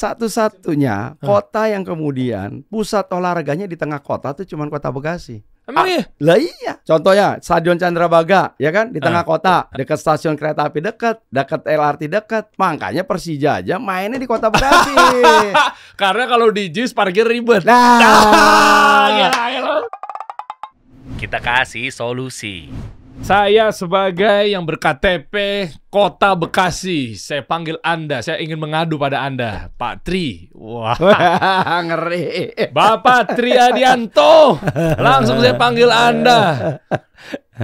Satu-satunya kota yang kemudian pusat olahraganya di tengah kota tuh cuman kota Bekasi. Emang iya? Lah iya. Contohnya Stadion Candrabaga, ya kan, di tengah kota, dekat stasiun kereta api dekat LRT dekat. Makanya Persija aja mainnya di kota Bekasi. Karena kalau di JIS parkir ribet. Nah, Kita kasih solusi. Saya sebagai yang berKTP Kota Bekasi, saya panggil Anda, saya ingin mengadu pada Anda, Pak Tri. Wah, ngeri. Bapak Tri Adianto, langsung saya panggil Anda.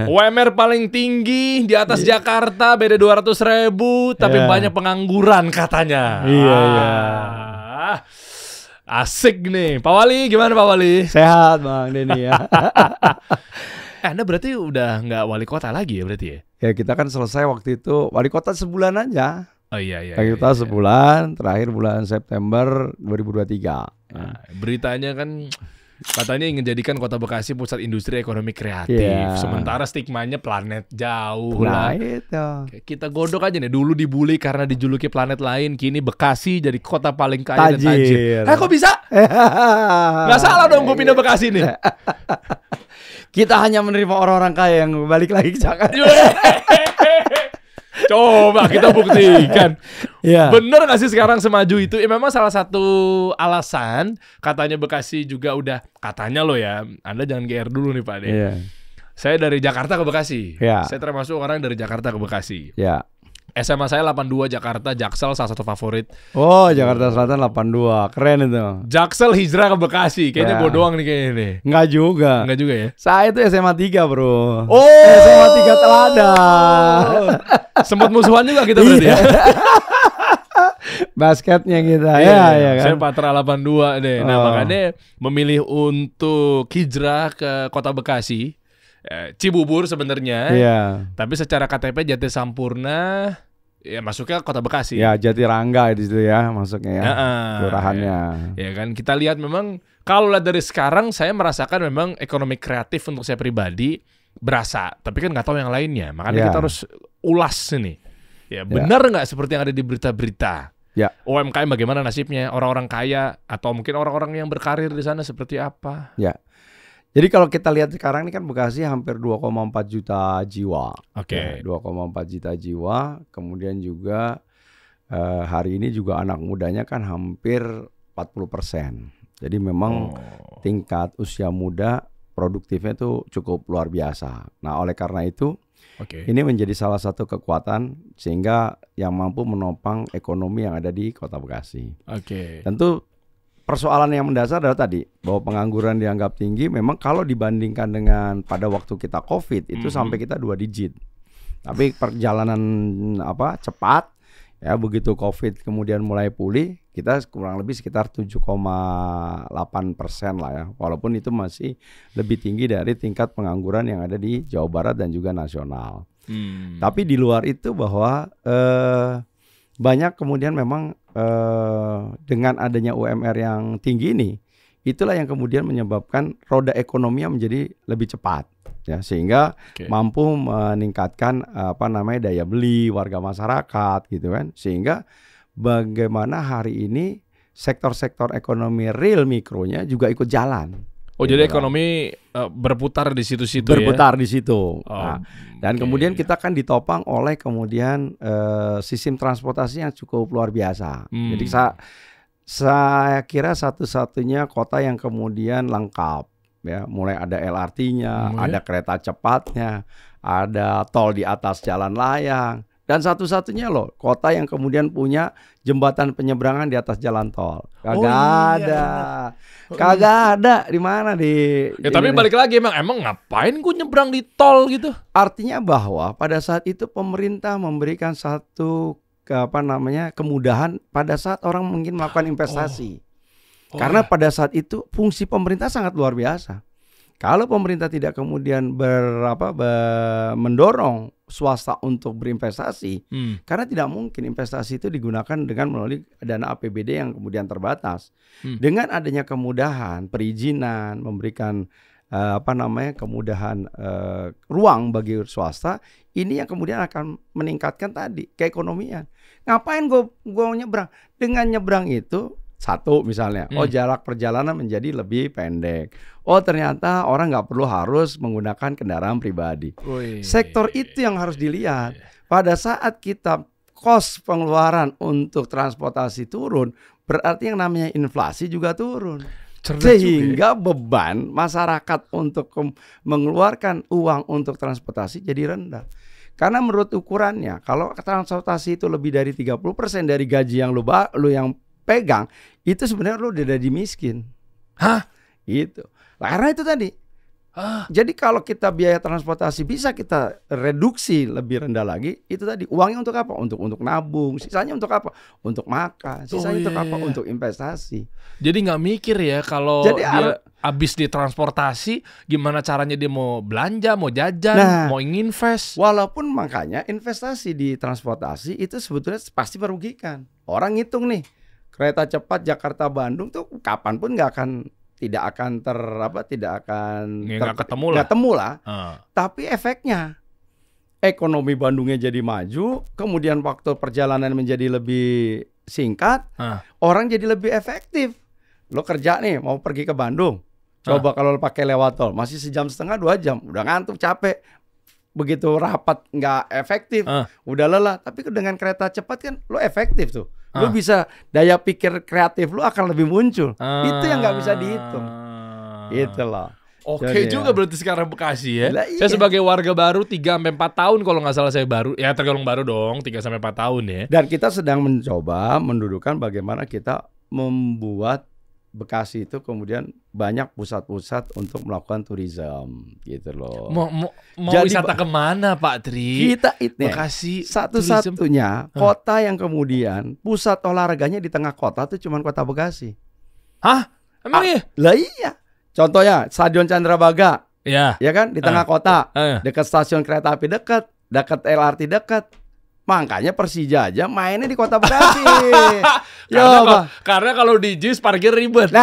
UMR paling tinggi di atas Jakarta, beda 200.000, tapi banyak pengangguran katanya. Iya. Asik nih, Pak Wali, gimana Pak Wali? Sehat Bang Denny ya. Anda berarti udah nggak wali kota lagi ya berarti ya? Ya kita kan selesai waktu itu wali kota sebulan aja. Oh iya. Wali kota sebulan, terakhir bulan September 2023. Nah, beritanya kan katanya ingin jadikan Kota Bekasi pusat industri ekonomi kreatif. Iya. Sementara stigmanya planet jauh Nah lah. itu. Kita godok aja nih, dulu dibully karena dijuluki planet lain, kini Bekasi jadi kota paling kaya dan tajir. Kok bisa? Nggak salah dong gue pindah Bekasi nih. Kita hanya menerima orang-orang kaya yang balik lagi ke Jakarta. Coba kita buktikan. Iya. Bener gak sih sekarang semaju itu? Memang salah satu alasan katanya Bekasi juga udah, katanya loh ya, Anda jangan GR dulu nih Pak De. Iya. Saya dari Jakarta ke Bekasi. Iya. Saya termasuk orang dari Jakarta ke Bekasi. Ya. SMA saya 82 Jakarta, Jaksel salah satu favorit. Oh, Jakarta Selatan 82. Keren itu. Jaksel hijrah ke Bekasi. Kayaknya Ya. gue doang nih kayaknya nih. Enggak juga. Enggak juga ya? Saya itu SMA 3, Bro. Oh, SMA 3 Teladan. sempat musuhan juga kita berarti ya. Basketnya kita. Iya, Ya kan. Saya Patra 82 deh. Nah, Oh. makanya memilih untuk hijrah ke Kota Bekasi. Cibubur sebenarnya. Iya. Tapi secara KTP Jati Sampurna ya masuknya Kota Bekasi. Ya, Jatirangga di situ ya masuknya ya. Kelurahannya. Ya kan, kita lihat memang kalau lihat dari sekarang saya merasakan memang ekonomi kreatif untuk saya pribadi berasa, tapi kan nggak tahu yang lainnya. Makanya Ya. kita harus ulas ini. Ya, benar nggak seperti yang ada di berita-berita? Ya. UMKM bagaimana nasibnya? Orang-orang kaya atau mungkin orang-orang yang berkarir di sana seperti apa? Ya. Jadi kalau kita lihat sekarang ini kan Bekasi hampir 2,4 juta jiwa. Oke. Ya, 2,4 juta jiwa. Kemudian juga hari ini juga anak mudanya kan hampir 40%. Jadi memang tingkat usia muda produktifnya itu cukup luar biasa. Nah, oleh karena itu ini menjadi salah satu kekuatan sehingga yang mampu menopang ekonomi yang ada di Kota Bekasi. Tentu persoalan yang mendasar adalah tadi bahwa pengangguran dianggap tinggi. Memang kalau dibandingkan dengan pada waktu kita COVID itu sampai kita 2 digit. Tapi perjalanan cepat ya, begitu COVID kemudian mulai pulih, kita kurang lebih sekitar 7,8% lah ya. Walaupun itu masih lebih tinggi dari tingkat pengangguran yang ada di Jawa Barat dan juga nasional. Tapi di luar itu bahwa banyak kemudian memang dengan adanya UMR yang tinggi ini, itulah yang kemudian menyebabkan roda ekonomi menjadi lebih cepat ya, sehingga mampu meningkatkan daya beli warga masyarakat gitu kan, sehingga bagaimana hari ini sektor-sektor ekonomi real mikronya juga ikut jalan. Jadi ekonomi berputar di situ-situ berputar di situ. Nah, dan kemudian kita kan ditopang oleh kemudian sistem transportasi yang cukup luar biasa. Jadi saya kira satu-satunya kota yang kemudian lengkap ya, mulai ada LRT-nya, ada kereta cepatnya, ada tol di atas jalan layang. Dan satu-satunya loh kota yang kemudian punya jembatan penyeberangan di atas jalan tol. Kagak ada di mana di. Ya, tapi balik lagi emang ngapain gue nyebrang di tol gitu? Artinya bahwa pada saat itu pemerintah memberikan satu kemudahan pada saat orang mungkin melakukan investasi. Karena pada saat itu fungsi pemerintah sangat luar biasa. Kalau pemerintah tidak kemudian mendorong swasta untuk berinvestasi, karena tidak mungkin investasi itu digunakan dengan melalui dana APBD yang kemudian terbatas. Dengan adanya kemudahan perizinan, memberikan kemudahan ruang bagi swasta, ini yang kemudian akan meningkatkan tadi keekonomian. Ngapain gue nyebrang? Dengan nyebrang itu satu misalnya, jarak perjalanan menjadi lebih pendek. Oh ternyata orang nggak perlu harus menggunakan kendaraan pribadi. Sektor itu yang harus dilihat. Pada saat kita kos pengeluaran untuk transportasi turun, berarti yang namanya inflasi juga turun. Sehingga beban masyarakat untuk mengeluarkan uang untuk transportasi jadi rendah. Karena menurut ukurannya, kalau transportasi itu lebih dari 30% dari gaji yang lu yang pegang, itu sebenarnya lu udah jadi miskin. Hah? Gitu. Karena itu tadi. Jadi kalau kita biaya transportasi bisa kita reduksi lebih rendah lagi, itu tadi uangnya untuk apa? Untuk nabung, sisanya untuk apa? Untuk makan, sisanya untuk apa? Untuk investasi. Jadi nggak mikir ya kalau dia habis di transportasi, gimana caranya dia mau belanja, mau jajan, mau invest. Walaupun makanya investasi di transportasi itu sebetulnya pasti merugikan. Orang ngitung nih, kereta cepat Jakarta-Bandung tuh kapanpun tidak akan ketemu lah. Tapi efeknya ekonomi Bandungnya jadi maju, kemudian waktu perjalanan menjadi lebih singkat, orang jadi lebih efektif. Lo kerja nih mau pergi ke Bandung, coba kalau lo pakai lewat tol masih 1,5 jam 2 jam, udah ngantuk capek. Begitu rapat nggak efektif, udah lelah. Tapi dengan kereta cepat kan lo efektif tuh. Lu bisa daya pikir kreatif lu akan lebih muncul. Itu yang nggak bisa dihitung. Gitu loh. Oke juga berarti sekarang Bekasi ya. Saya sebagai warga baru 3-4 tahun kalau nggak salah saya baru. Ya tergolong baru dong 3-4 tahun ya. Dan kita sedang mencoba mendudukan bagaimana kita membuat Bekasi itu kemudian banyak pusat-pusat untuk melakukan tourism gitu loh. Mau wisata kemana Pak Tri? Kita itu Bekasi satu-satunya kota yang kemudian pusat olahraganya di tengah kota tuh cuma kota Bekasi. Hah? Emang iya? Lah iya. Contohnya Stadion Candrabaga. Ya kan di tengah kota. Dekat stasiun kereta api dekat LRT dekat. Makanya Persija aja mainnya di kota Bekasi. Karena kalau di JIS parkir ribet.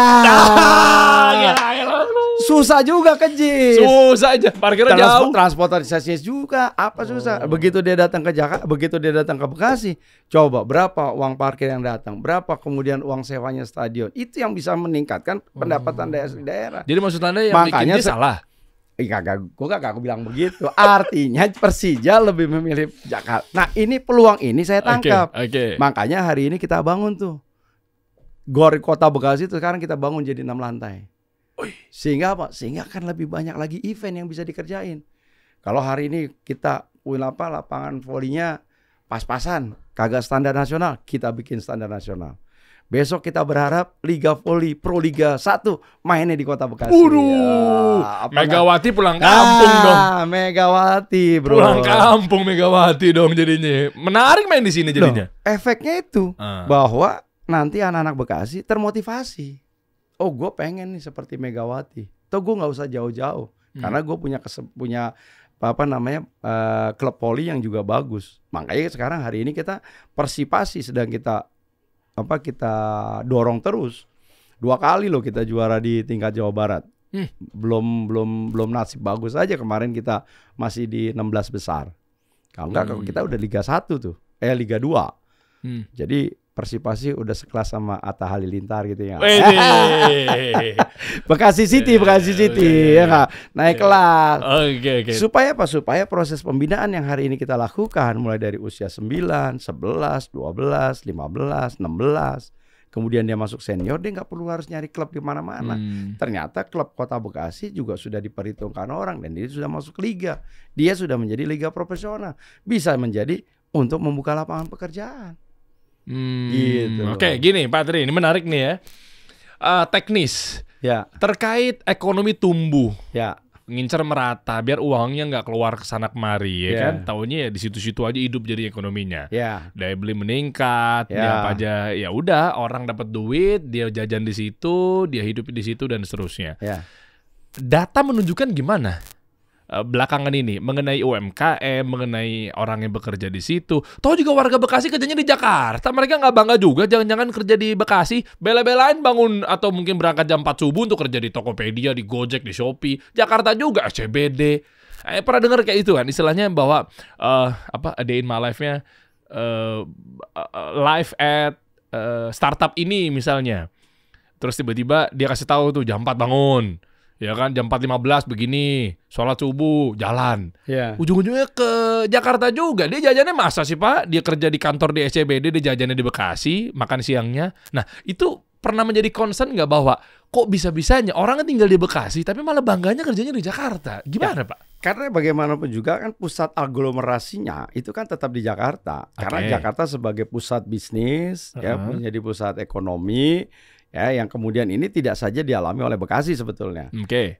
Susah juga ke JIS. Susah aja, parkirnya jauh. Transportasinya juga susah. Begitu dia datang ke Jakarta, begitu dia datang ke Bekasi, coba berapa uang parkir yang datang, berapa kemudian uang sewanya stadion. Itu yang bisa meningkatkan pendapatan daerah. Jadi maksud Anda yang bikin dia salah? Gue gak bilang begitu. Artinya Persija lebih memilih Jakarta. Nah ini peluang ini saya tangkap. Makanya hari ini kita bangun tuh GOR Kota Bekasi itu sekarang kita bangun jadi 6 lantai. Sehingga apa? Sehingga akan lebih banyak lagi event yang bisa dikerjain. Kalau hari ini kita lapangan volinya pas-pasan, kagak standar nasional, kita bikin standar nasional. Besok kita berharap Liga Voli Pro Liga 1 mainnya di Kota Bekasi. Megawati pulang kampung dong. Megawati bro. Pulang kampung Megawati dong jadinya. Menarik main di sini jadinya. Efeknya itu bahwa nanti anak-anak Bekasi termotivasi. Oh gue pengen nih seperti Megawati. Tuh gue nggak usah jauh-jauh. Karena gue punya klub voli yang juga bagus. Makanya sekarang hari ini kita Persipasi sedang kita dorong terus. 2 kali loh kita juara di tingkat Jawa Barat. Belum nasib bagus aja kemarin kita masih di 16 besar. Kalau enggak kita udah Liga 1 tuh. Liga 2. Jadi Persipasi udah sekelas sama Atta Halilintar gitu ya. Bekasi City ya enggak? Naik kelas. Supaya apa? Supaya proses pembinaan yang hari ini kita lakukan mulai dari usia 9, 11, 12, 15, 16, kemudian dia masuk senior, dia nggak perlu harus nyari klub di mana-mana. Ternyata klub Kota Bekasi juga sudah diperhitungkan orang dan dia sudah masuk liga. Dia sudah menjadi liga profesional. Bisa menjadi untuk membuka lapangan pekerjaan. Gitu. Oke, gini Pak Tri, ini menarik nih ya. Teknis. Terkait ekonomi tumbuh. Ngincer merata biar uangnya nggak keluar ke sana kemari ya kan. Taunya ya di situ-situ aja hidup jadi ekonominya. Daya beli meningkat, dia apa aja ya udah orang dapat duit, dia jajan di situ, dia hidup di situ dan seterusnya. Data menunjukkan gimana? belakangan ini mengenai UMKM, mengenai orang yang bekerja di situ. Tahu juga warga Bekasi kerjanya di Jakarta, mereka nggak bangga juga jangan-jangan kerja di Bekasi, bela-belain bangun atau mungkin berangkat jam 4 subuh untuk kerja di Tokopedia, di Gojek, di Shopee. Jakarta juga SCBD. Pernah dengar kayak itu kan istilahnya bahwa a day in my life-nya live at startup ini misalnya. Terus tiba-tiba dia kasih tahu tuh jam 4 bangun. Ya kan, jam 4.15 begini, sholat subuh, jalan. Yeah. Ujung-ujungnya ke Jakarta juga. Dia jajannya masa sih Pak? Dia kerja di kantor di SCBD, dia jajannya di Bekasi, makan siangnya. Nah, itu pernah menjadi concern nggak bahwa kok bisa-bisanya orang tinggal di Bekasi, tapi malah bangganya kerjanya di Jakarta? Gimana Pak? Karena bagaimanapun juga kan pusat aglomerasinya itu kan tetap di Jakarta. Karena Jakarta sebagai pusat bisnis, ya menjadi pusat ekonomi. Ya, yang kemudian ini tidak saja dialami oleh Bekasi sebetulnya.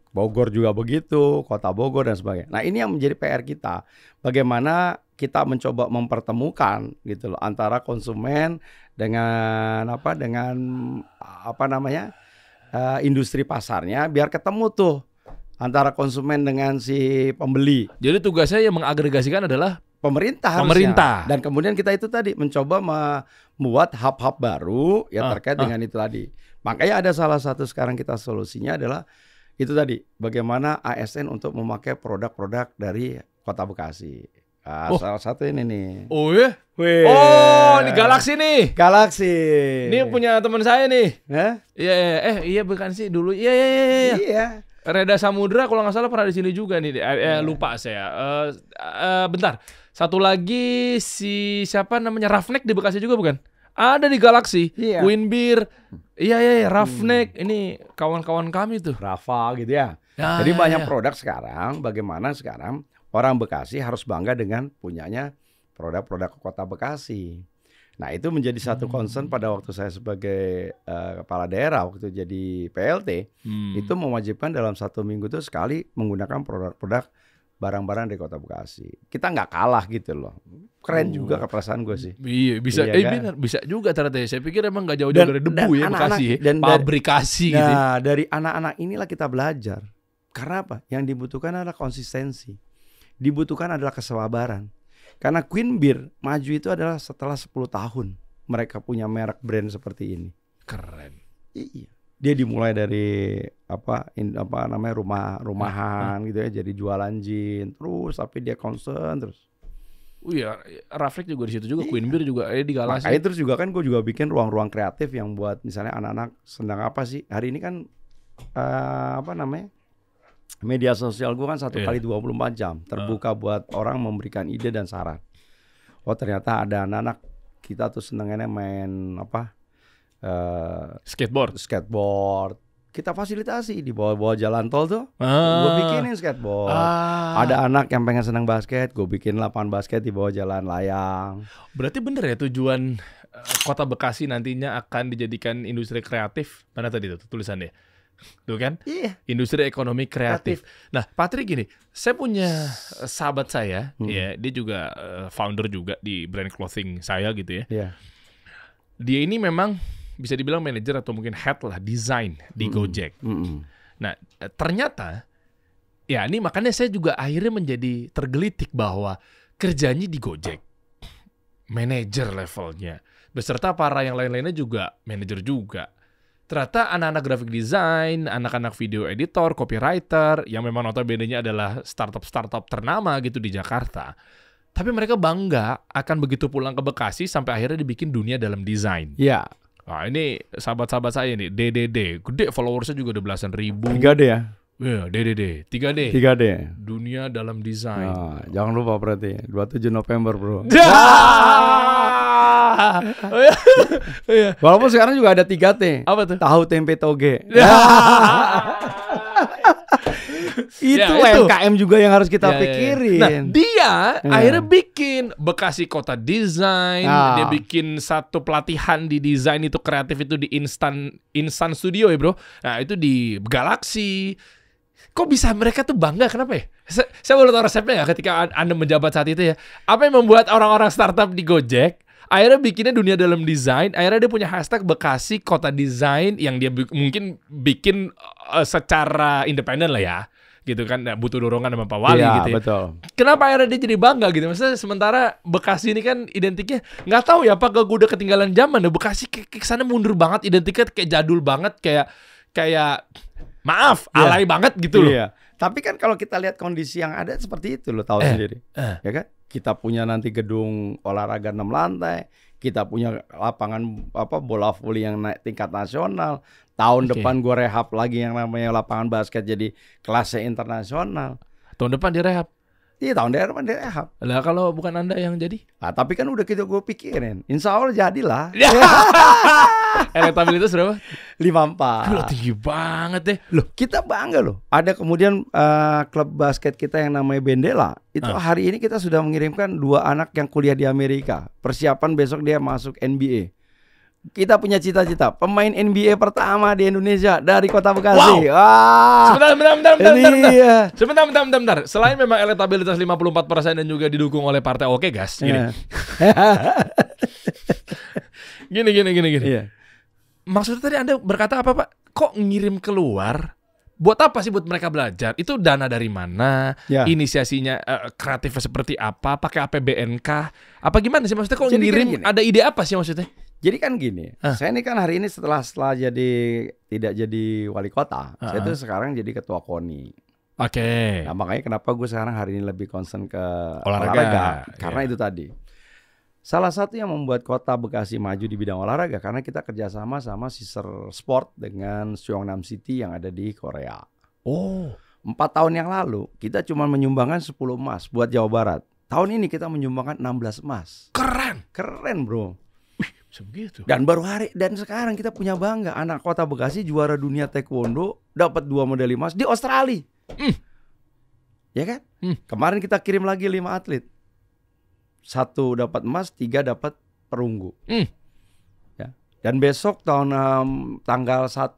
Bogor juga begitu, Kota Bogor dan sebagainya. Nah, ini yang menjadi PR kita. Bagaimana kita mencoba mempertemukan gitu loh antara konsumen dengan industri pasarnya biar ketemu tuh antara konsumen dengan si pembeli. Jadi tugasnya yang mengagregasikan adalah pemerintah harusnya. Dan kemudian kita itu tadi mencoba membuat hub-hub baru ya terkait dengan itu tadi. Makanya ada salah satu sekarang kita solusinya adalah itu tadi, bagaimana ASN untuk memakai produk-produk dari Kota Bekasi. Salah satu ini nih. Oh ya? Oh, ini Galaxy nih. Galaxy. Ini punya teman saya nih. Iya bukan sih dulu. Iya. Reda Samudra kalau nggak salah pernah di sini juga nih. Lupa saya. Bentar. Satu lagi si siapa namanya Roughneck di Bekasi juga bukan? Ada di Galaxy. Queen Beer. Iya, Roughneck. Ini kawan-kawan kami tuh. Rafa gitu ya. Jadi banyak produk sekarang. Bagaimana sekarang orang Bekasi harus bangga dengan punyanya produk-produk Kota Bekasi. Nah, itu menjadi satu concern pada waktu saya sebagai kepala daerah waktu jadi PLT. Itu mewajibkan dalam 1 minggu itu sekali menggunakan produk-produk barang-barang dari Kota Bekasi. Kita nggak kalah gitu loh. Keren juga keperasaan gue sih. Iya, bisa. Benar, bisa juga ternyata. Saya pikir emang nggak jauh-jauh dari debu ya Bekasi. Dan pabrikasi gitu. Nah, dari anak-anak inilah kita belajar. Karena apa? Yang dibutuhkan adalah konsistensi. Dibutuhkan adalah kesabaran. Karena Queen Beer maju itu adalah setelah 10 tahun mereka punya merek brand seperti ini. Keren. Iya. Dia dimulai dari rumahan gitu ya, jadi jualan gin terus, tapi dia concern terus. Iya, Raflek juga di situ juga, Queen Beer juga di Galaxy. Makanya terus juga kan gue juga bikin ruang-ruang kreatif yang buat misalnya anak-anak sedang apa sih hari ini kan media sosial gue kan 1 kali 24 jam terbuka buat orang memberikan ide dan saran. Oh ternyata ada anak-anak kita tuh senengannya main skateboard. Kita fasilitasi di bawah jalan tol tuh. Gue bikinin skateboard. Ada anak yang pengen senang basket, gue bikin lapangan basket di bawah jalan layang. Berarti bener ya tujuan Kota Bekasi nantinya akan dijadikan industri kreatif. Mana tadi tuh tulisannya? Tuh kan? Iya. Industri ekonomi kreatif. Nah, Patrick gini, saya punya sahabat saya, ya, dia juga founder juga di brand clothing saya gitu ya. Iya. Dia ini memang bisa dibilang manajer atau mungkin head lah desain di Gojek. Nah, ternyata ya ini makanya saya juga akhirnya menjadi tergelitik bahwa kerjanya di Gojek, manajer levelnya, beserta para yang lain-lainnya juga manajer juga. Ternyata anak-anak graphic design, anak-anak video editor, copywriter, yang memang notabene-nya adalah startup-startup ternama gitu di Jakarta. Tapi mereka bangga akan begitu pulang ke Bekasi sampai akhirnya dibikin dunia dalam desain. Iya. Nah ini sahabat-sahabat saya nih, DDD. Gede followersnya juga udah belasan ribu. 3D ya? Iya, DDD. 3D. Dunia dalam desain. Nah, jangan lupa berarti 27 November bro. Walaupun sekarang juga ada 3T. Apa tuh? Tahu tempe toge. Itu UMKM juga yang harus kita pikirin. Nah, dia akhirnya bikin Bekasi Kota Desain, dia bikin satu pelatihan di desain itu kreatif itu di Instan Studio ya bro. Nah itu di Galaxy. Kok bisa mereka tuh bangga? Kenapa ya? Saya boleh tahu resepnya nggak ketika Anda menjabat saat itu ya? Apa yang membuat orang-orang startup di Gojek akhirnya bikinnya dunia dalam desain, akhirnya dia punya hashtag Bekasi Kota Desain yang dia mungkin bikin secara independen lah ya. gitu kan, butuh dorongan sama Pak Wali Iya, gitu ya. betul. Kenapa akhirnya dia jadi bangga gitu? Maksudnya sementara Bekasi ini kan identiknya nggak tahu ya, apa gue udah ketinggalan zaman ya. Bekasi kayak kesana mundur banget, identiknya kayak jadul banget, kayak maaf, Iya. alay banget gitu loh. Iya. Tapi kan kalau kita lihat kondisi yang ada seperti itu, lo tahu sendiri, ya kan? Kita punya nanti gedung olahraga 6 lantai, kita punya lapangan bola voli yang naik tingkat nasional. Tahun depan gue rehab lagi yang namanya lapangan basket jadi kelasnya internasional. Tahun depan direhab. Iya, tahun depan direhab. Lah kalau bukan Anda yang jadi? Nah, tapi kan udah gue pikirin, insya Allah jadilah. Elektabilitas berapa? 54. Gila, tinggi banget deh. Loh, kita bangga loh. Ada kemudian klub basket kita yang namanya Bendela. Itu hari ini kita sudah mengirimkan 2 anak yang kuliah di Amerika. Persiapan besok dia masuk NBA. Kita punya cita-cita pemain NBA pertama di Indonesia dari Kota Bekasi. Wow. Sebentar. Sebentar. Selain memang elektabilitas 54% dan juga didukung oleh partai Oke Gas. Gini. Iya. Maksudnya tadi Anda berkata apa, Pak? Kok ngirim keluar? Buat apa sih buat mereka belajar? Itu dana dari mana? Ya. Inisiasinya kreatifnya seperti apa? Pakai APBN kah? Apa gimana sih maksudnya kok Jadi ngirim? gini. Ada ide apa sih maksudnya? Jadi kan gini, saya ini kan hari ini setelah jadi tidak jadi wali kota, saya tuh sekarang jadi ketua KONI. Oke. Nah, makanya kenapa gue sekarang hari ini lebih concern ke Olahraga. karena itu tadi. Salah satu yang membuat kota Bekasi maju di bidang olahraga karena kita kerjasama sama Sister Sport dengan Seongnam City yang ada di Korea. Oh. 4 tahun yang lalu kita cuma menyumbangkan 10 emas buat Jawa Barat. Tahun ini kita menyumbangkan 16 emas. Keren bro. Sebegitu. Dan sekarang kita punya bangga anak kota Bekasi juara dunia taekwondo dapat 2 medali emas di Australia. Ya kan? Kemarin kita kirim lagi 5 atlet. 1 dapat emas, 3 dapat perunggu. Ya. Dan besok tanggal 1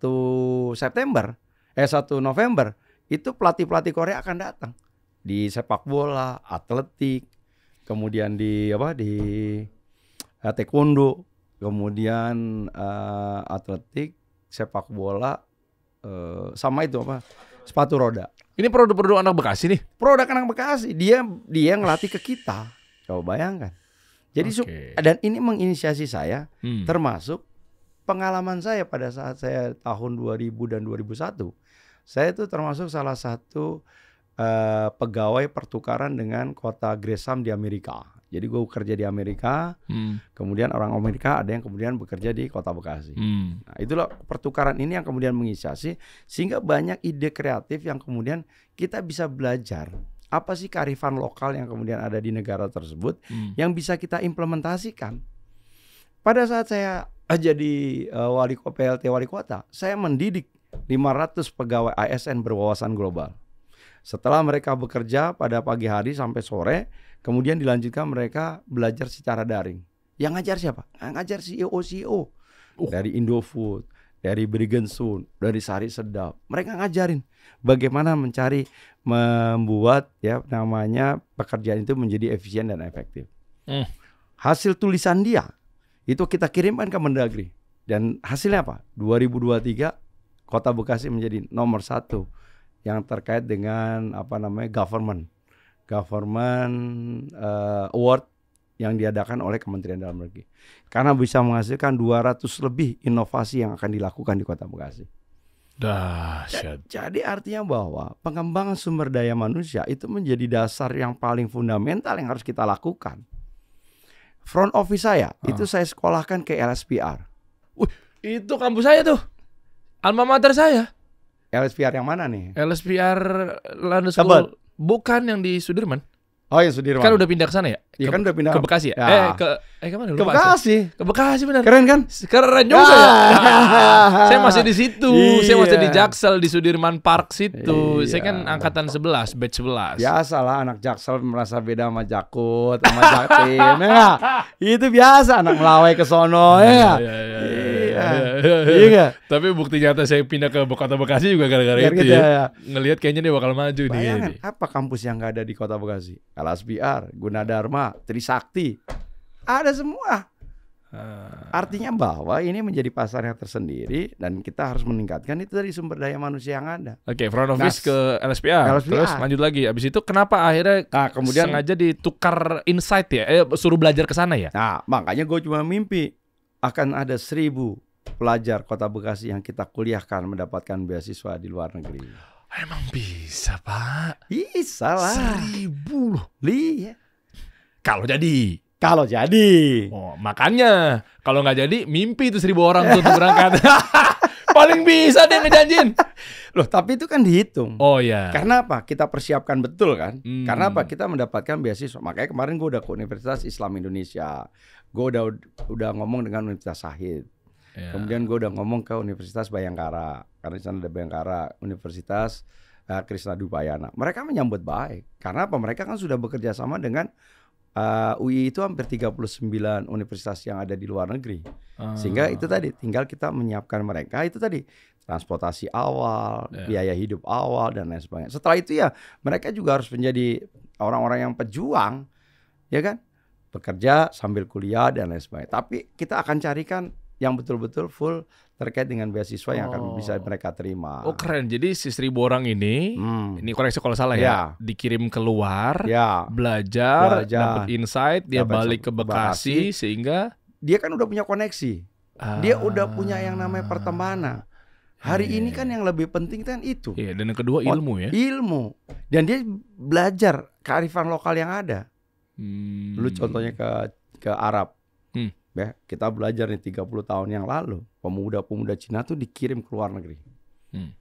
November itu pelatih-pelatih Korea akan datang di sepak bola, atletik, kemudian di taekwondo, kemudian atletik, sepak bola, sama itu sepatu roda. Ini produk-produk anak Bekasi nih. Produk anak Bekasi, dia ngelatih ke kita. Coba bayangkan. Jadi dan ini menginisiasi saya, termasuk pengalaman saya pada saat saya tahun 2000 dan 2001. Saya itu termasuk salah satu pegawai pertukaran dengan kota Gresham di Amerika. Jadi gue kerja di Amerika, kemudian orang Amerika ada yang kemudian bekerja di kota Bekasi. Nah, itulah pertukaran ini yang kemudian menginisiasi sehingga banyak ide kreatif yang kemudian kita bisa belajar apa sih kearifan lokal yang kemudian ada di negara tersebut yang bisa kita implementasikan. Pada saat saya jadi PLT wali kota, saya mendidik 500 pegawai ASN berwawasan global. Setelah mereka bekerja pada pagi hari sampai sore, kemudian dilanjutkan mereka belajar secara daring. Yang ngajar siapa? Ngajar CEO dari Indofood, dari Brigensun, dari Sari Sedap. Mereka ngajarin bagaimana membuat namanya pekerjaan itu menjadi efisien dan efektif. Hasil tulisan dia itu kita kirimkan ke Mendagri. Dan hasilnya apa? 2023 Kota Bekasi menjadi nomor 1 yang terkait dengan government award yang diadakan oleh Kementerian Dalam Negeri. Karena bisa menghasilkan 200 lebih inovasi yang akan dilakukan di Kota Bekasi. Dahsyat. Jadi artinya bahwa pengembangan sumber daya manusia itu menjadi dasar yang paling fundamental yang harus kita lakukan. Front office saya itu saya sekolahkan ke LSPR. Itu kampus saya tuh. Alma mater saya. LSPR yang mana nih? LSPR London School. Bukan yang di Sudirman. Oh ya Sudirman. Kan udah pindah ke sana ya? Iya kan udah pindah ke Bekasi ya? Ya. Kemana? Ke Bekasi. Ke Bekasi benar. Keren kan? Keren juga ya. Saya masih di situ. Iya. Saya masih di Jaksel di Sudirman Park situ. Iya. Saya kan angkatan 11, batch 11. Biasalah anak Jaksel merasa beda sama Jakut, sama Jaktim. Ya, itu biasa anak Melawai ke sono ya. Iya. Tapi bukti nyata saya pindah ke Kota Bekasi juga gara-gara itu gitu ya. Ngelihat kayaknya dia bakal maju Bayangkan, nih. apa kampus yang nggak ada di Kota Bekasi? LSPR, Gunadarma, Trisakti, ada semua. Artinya bahwa ini menjadi pasar yang tersendiri dan kita harus meningkatkan itu dari sumber daya manusia yang ada. Oke, front office ke LSPA. Terus lanjut lagi. Abis itu kenapa akhirnya kemudian sengaja ditukar insight ya? Suruh belajar ke sana ya? Nah, makanya gue cuma mimpi akan ada 1.000 pelajar Kota Bekasi yang kita kuliahkan mendapatkan beasiswa di luar negeri. Emang bisa, Pak? Bisa lah. 1.000 loh. Iya. Kalau jadi. Oh, makanya kalau nggak jadi mimpi itu 1.000 orang tuh untuk berangkat. Paling bisa deh ngejanjin. Loh, tapi itu kan dihitung. Oh ya. Karena apa? Kita persiapkan betul kan? Karena apa? Kita mendapatkan beasiswa. Makanya kemarin gue udah ke Universitas Islam Indonesia. Gue udah ngomong dengan Universitas Syahid. Ya. Kemudian gue udah ngomong ke Universitas Bayangkara. Karena di sana ada Bayangkara, Universitas Krishna Dupayana. Mereka menyambut baik. Karena apa? Mereka kan sudah bekerja sama dengan UI itu hampir 39 universitas yang ada di luar negeri. Sehingga itu tadi tinggal kita menyiapkan mereka itu tadi transportasi awal, biaya hidup awal dan lain sebagainya. Setelah itu ya mereka juga harus menjadi orang-orang yang pejuang, ya kan? Bekerja sambil kuliah dan lain sebagainya. Tapi kita akan carikan yang betul-betul full terkait dengan beasiswa yang akan bisa mereka terima. Oh keren, jadi si 1.000 orang ini koreksi kalau salah ya, dikirim keluar, belajar, dapat insight, dia balik ke Bekasi sehingga dia kan udah punya koneksi, dia udah punya yang namanya pertemanan. Hari ini kan yang lebih penting kan itu. Iya, dan yang kedua ilmu ya. Ilmu, dan dia belajar kearifan lokal yang ada. Lu contohnya ke Arab. Ya, kita belajar nih 30 tahun yang lalu pemuda-pemuda Cina tuh dikirim ke luar negeri,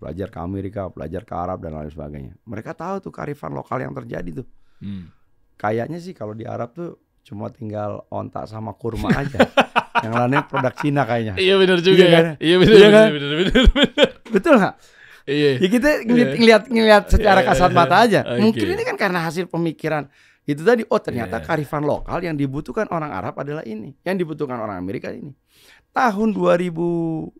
belajar ke Amerika, belajar ke Arab dan lain sebagainya. Mereka tahu tuh kearifan lokal yang terjadi tuh. Kayaknya sih kalau di Arab tuh cuma tinggal onta sama kurma aja. Yang lainnya produk Cina kayaknya. Iya benar juga ya. Iya benar. Betul nggak? Iya. Ya kita ngelihat secara kasat mata aja. Mungkin ini kan karena hasil pemikiran. Itu tadi, ternyata kearifan lokal yang dibutuhkan orang Arab adalah ini. Yang dibutuhkan orang Amerika ini. Tahun 2000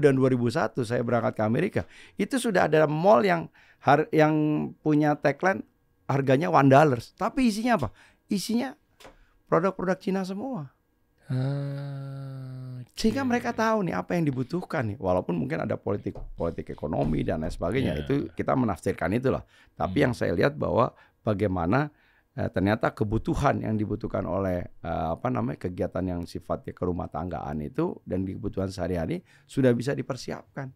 dan 2001 saya berangkat ke Amerika. Itu sudah ada mall yang punya tagline harganya $1. Tapi isinya apa? Isinya produk-produk Cina semua. Sehingga mereka tahu nih apa yang dibutuhkan nih. Walaupun mungkin ada politik ekonomi dan lain sebagainya. Itu kita menafsirkan itulah. Tapi yang saya lihat bahwa bagaimana ternyata kebutuhan yang dibutuhkan oleh kegiatan yang sifatnya kerumah tanggaan itu dan kebutuhan sehari-hari sudah bisa dipersiapkan.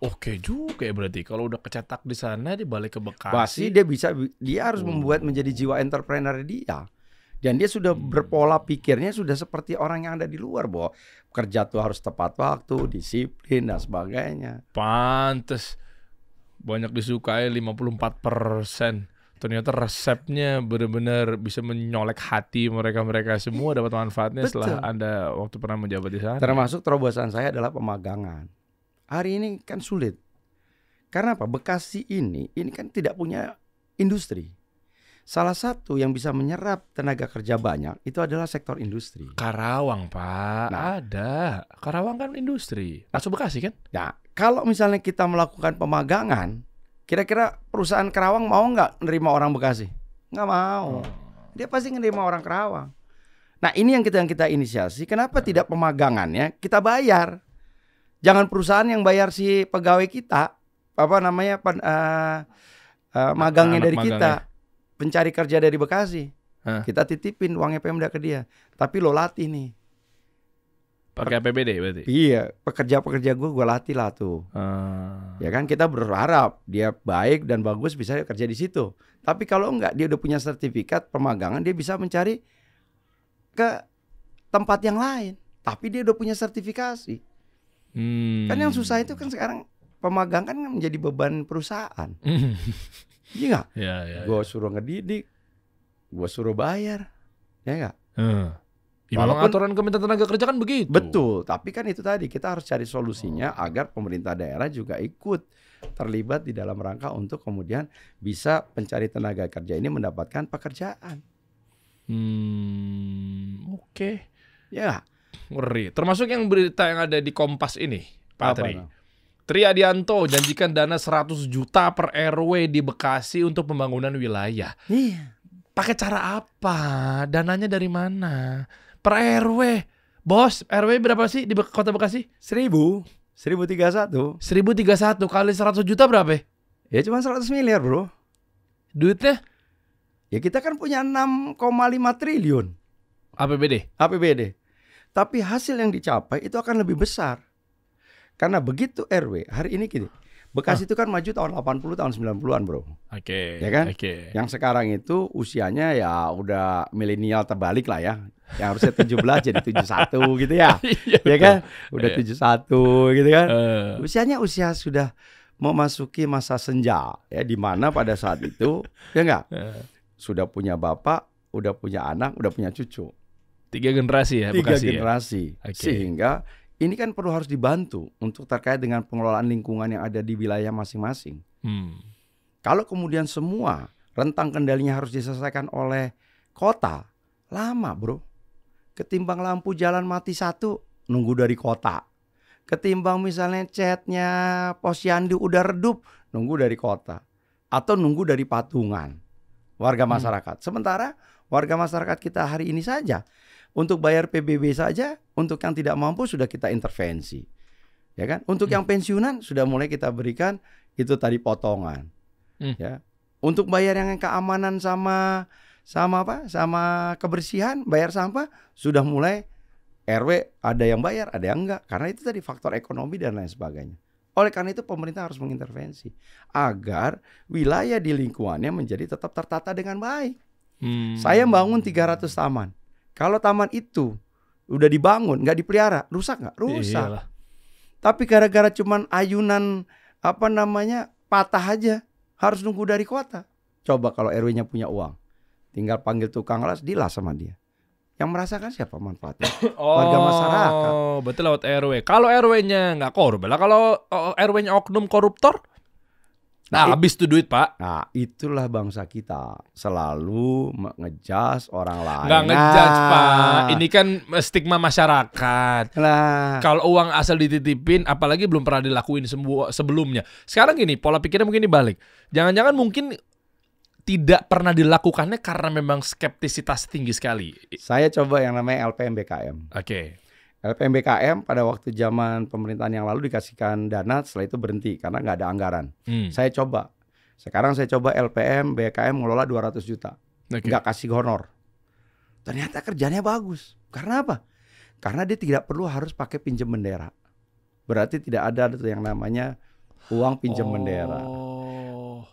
Oke juga ya berarti kalau udah kecetak di sana dia balik ke Bekasi. Pasti dia harus membuat menjadi jiwa entrepreneur dia. Dan dia sudah berpola pikirnya sudah seperti orang yang ada di luar, bahwa kerja tuh harus tepat waktu, disiplin dan sebagainya. Pantes banyak disukai 54%. Ternyata resepnya benar-benar bisa menyolek hati mereka semua, dapat manfaatnya. Betul. Setelah Anda waktu pernah menjabat di sana. Termasuk terobosan saya adalah pemagangan. Hari ini kan sulit. Karena apa? Bekasi ini kan tidak punya industri. Salah satu yang bisa menyerap tenaga kerja banyak itu adalah sektor industri. Karawang, Pak. Ada. Karawang kan industri. Masuk Bekasi kan? Nah, kalau misalnya kita melakukan pemagangan, kira-kira perusahaan Karawang mau nggak nerima orang Bekasi? Nggak mau. Dia pasti nerima orang Karawang. Nah, ini yang kita inisiasi. Kenapa tidak pemagangannya kita bayar? Jangan perusahaan yang bayar si pegawai kita, magangnya dari kita, pencari kerja dari Bekasi. Kita titipin uangnya Pemda ke dia. Tapi lo latih nih. Pakai APBD berarti? Iya, pekerja-pekerja gue latih lah tuh. Ya kan, kita berharap dia baik dan bagus bisa kerja di situ. Tapi kalau enggak, dia udah punya sertifikat pemagangan, dia bisa mencari ke tempat yang lain. Tapi dia udah punya sertifikasi. Kan yang susah itu kan sekarang pemagang kan menjadi beban perusahaan. Iya nggak? Gue suruh ngedidik, gue suruh bayar, ya nggak? Walaupun aturan Kementerian Tenaga Kerja kan begitu. Betul, tapi kan itu tadi kita harus cari solusinya agar pemerintah daerah juga ikut terlibat di dalam rangka untuk kemudian bisa pencari tenaga kerja ini mendapatkan pekerjaan. Oke. Ya. Ngeri. Termasuk yang berita yang ada di Kompas ini, Pak Tri. Tri Adianto janjikan dana 100 juta per RW di Bekasi untuk pembangunan wilayah. Iya. Pakai cara apa? Dananya dari mana? per RW. Bos, RW berapa sih di Kota Bekasi? 1.031 kali 100 juta berapa? ya cuma 100 miliar bro. Duitnya Ya kita kan punya 6,5 triliun APBD. Tapi hasil yang dicapai itu akan lebih besar. Karena begitu RW, hari ini gini, Bekasi itu kan maju tahun 80, tahun 90-an bro. Oke. Ya kan? Oke. Yang sekarang itu usianya ya udah milenial terbalik lah ya. Yang harusnya 17 jadi 71 gitu ya. Ya kan? Udah 71 gitu kan. Usianya usia sudah memasuki masa senja ya, di mana pada saat itu ya enggak? Sudah punya bapak, udah punya anak, udah punya cucu. 3 generasi ya Bekasi. 3 generasi. Ya? Sehingga ini kan perlu harus dibantu untuk terkait dengan pengelolaan lingkungan yang ada di wilayah masing-masing. Kalau kemudian semua rentang kendalinya harus diselesaikan oleh kota, lama bro. Ketimbang lampu jalan mati satu, nunggu dari kota. Ketimbang misalnya catnya posyandu udah redup, nunggu dari kota. Atau nunggu dari patungan warga masyarakat. Sementara warga masyarakat kita hari ini saja, untuk bayar PBB saja, untuk yang tidak mampu sudah kita intervensi. Ya kan? Untuk yang pensiunan sudah mulai kita berikan itu tadi potongan. Ya. Untuk bayar yang keamanan sama kebersihan, bayar sampah sudah mulai RW ada yang bayar, ada yang enggak. Karena itu tadi faktor ekonomi dan lain sebagainya. Oleh karena itu pemerintah harus mengintervensi agar wilayah di lingkungannya menjadi tetap tertata dengan baik. Saya bangun 300 taman. Kalau taman itu udah dibangun, nggak dipelihara, rusak nggak? Rusak. Iyalah. Tapi gara-gara cuman ayunan patah aja, harus nunggu dari kota. Coba kalau RW-nya punya uang, tinggal panggil tukang las, dilas sama dia. Yang merasakan siapa manfaatnya? Warga masyarakat. Oh, betul lewat RW. Kalau RW-nya nggak korup, lah kalau RW-nya oknum koruptor, habis tuh duit Pak. Nah itulah bangsa kita selalu ngejas orang lain. Nggak ngejudge Pak. Ini kan stigma masyarakat. Nah. Kalau uang asal dititipin, apalagi belum pernah dilakuin sebelumnya. Sekarang gini, pola pikirnya mungkin dibalik. Jangan-jangan mungkin tidak pernah dilakukannya karena memang skeptisitas tinggi sekali. Saya coba yang namanya LPM BKM. Oke. LPM BKM pada waktu zaman pemerintahan yang lalu dikasihkan dana, setelah itu berhenti karena nggak ada anggaran. Saya coba. Sekarang saya coba LPM BKM ngelola 200 juta. Nggak kasih honor. Ternyata kerjanya bagus. Karena apa? Karena dia tidak perlu harus pakai pinjam bendera. Berarti tidak ada tuh yang namanya uang pinjam bendera.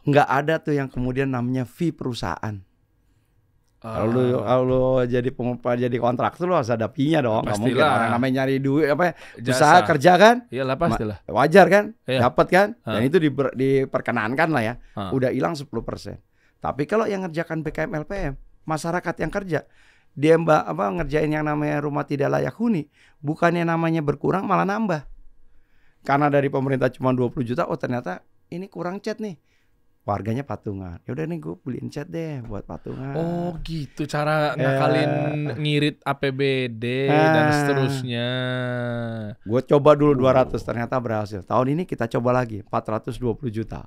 Nggak ada tuh yang kemudian namanya fee perusahaan. Kalau lu jadi pengumpul, jadi kontraktor lu harus ada fee-nya dong. Nggak mungkin orang namanya nyari duit usaha kerja kan? Iyalah pastilah. Wajar kan? Iya. Dapat kan? Dan itu diperkenankan lah ya. Udah hilang 10%. Tapi kalau yang ngerjakan BKM LPM, masyarakat yang kerja, dia ngerjain yang namanya rumah tidak layak huni, bukannya namanya berkurang malah nambah. Karena dari pemerintah cuma 20 juta, oh ternyata ini kurang cat nih. Warganya patungan. Ya udah nih gue beliin cat deh buat patungan. Oh gitu cara ngakalin ngirit APBD dan seterusnya. Gue coba dulu 200 ternyata berhasil. Tahun ini kita coba lagi 420 juta.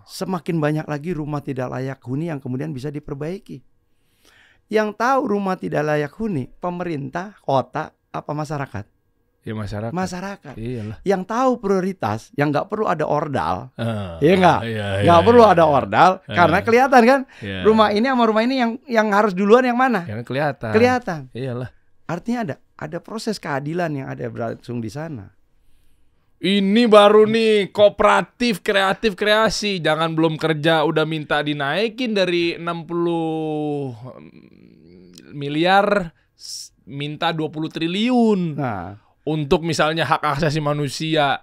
Semakin banyak lagi rumah tidak layak huni yang kemudian bisa diperbaiki. Yang tahu rumah tidak layak huni pemerintah, kota, apa masyarakat? Ya masyarakat. Iyalah. Yang tahu prioritas, yang nggak perlu ada ordal, ya nggak, nggak perlu ada ordal, karena kelihatan kan, rumah ini sama rumah ini yang harus duluan yang mana? Yang kelihatan. Kelihatan. Iyalah. Artinya ada proses keadilan yang ada berlangsung di sana. Ini baru nih kooperatif kreatif kreasi, jangan belum kerja udah minta dinaikin dari 60 miliar minta 20 triliun. Nah. Untuk misalnya hak asasi manusia,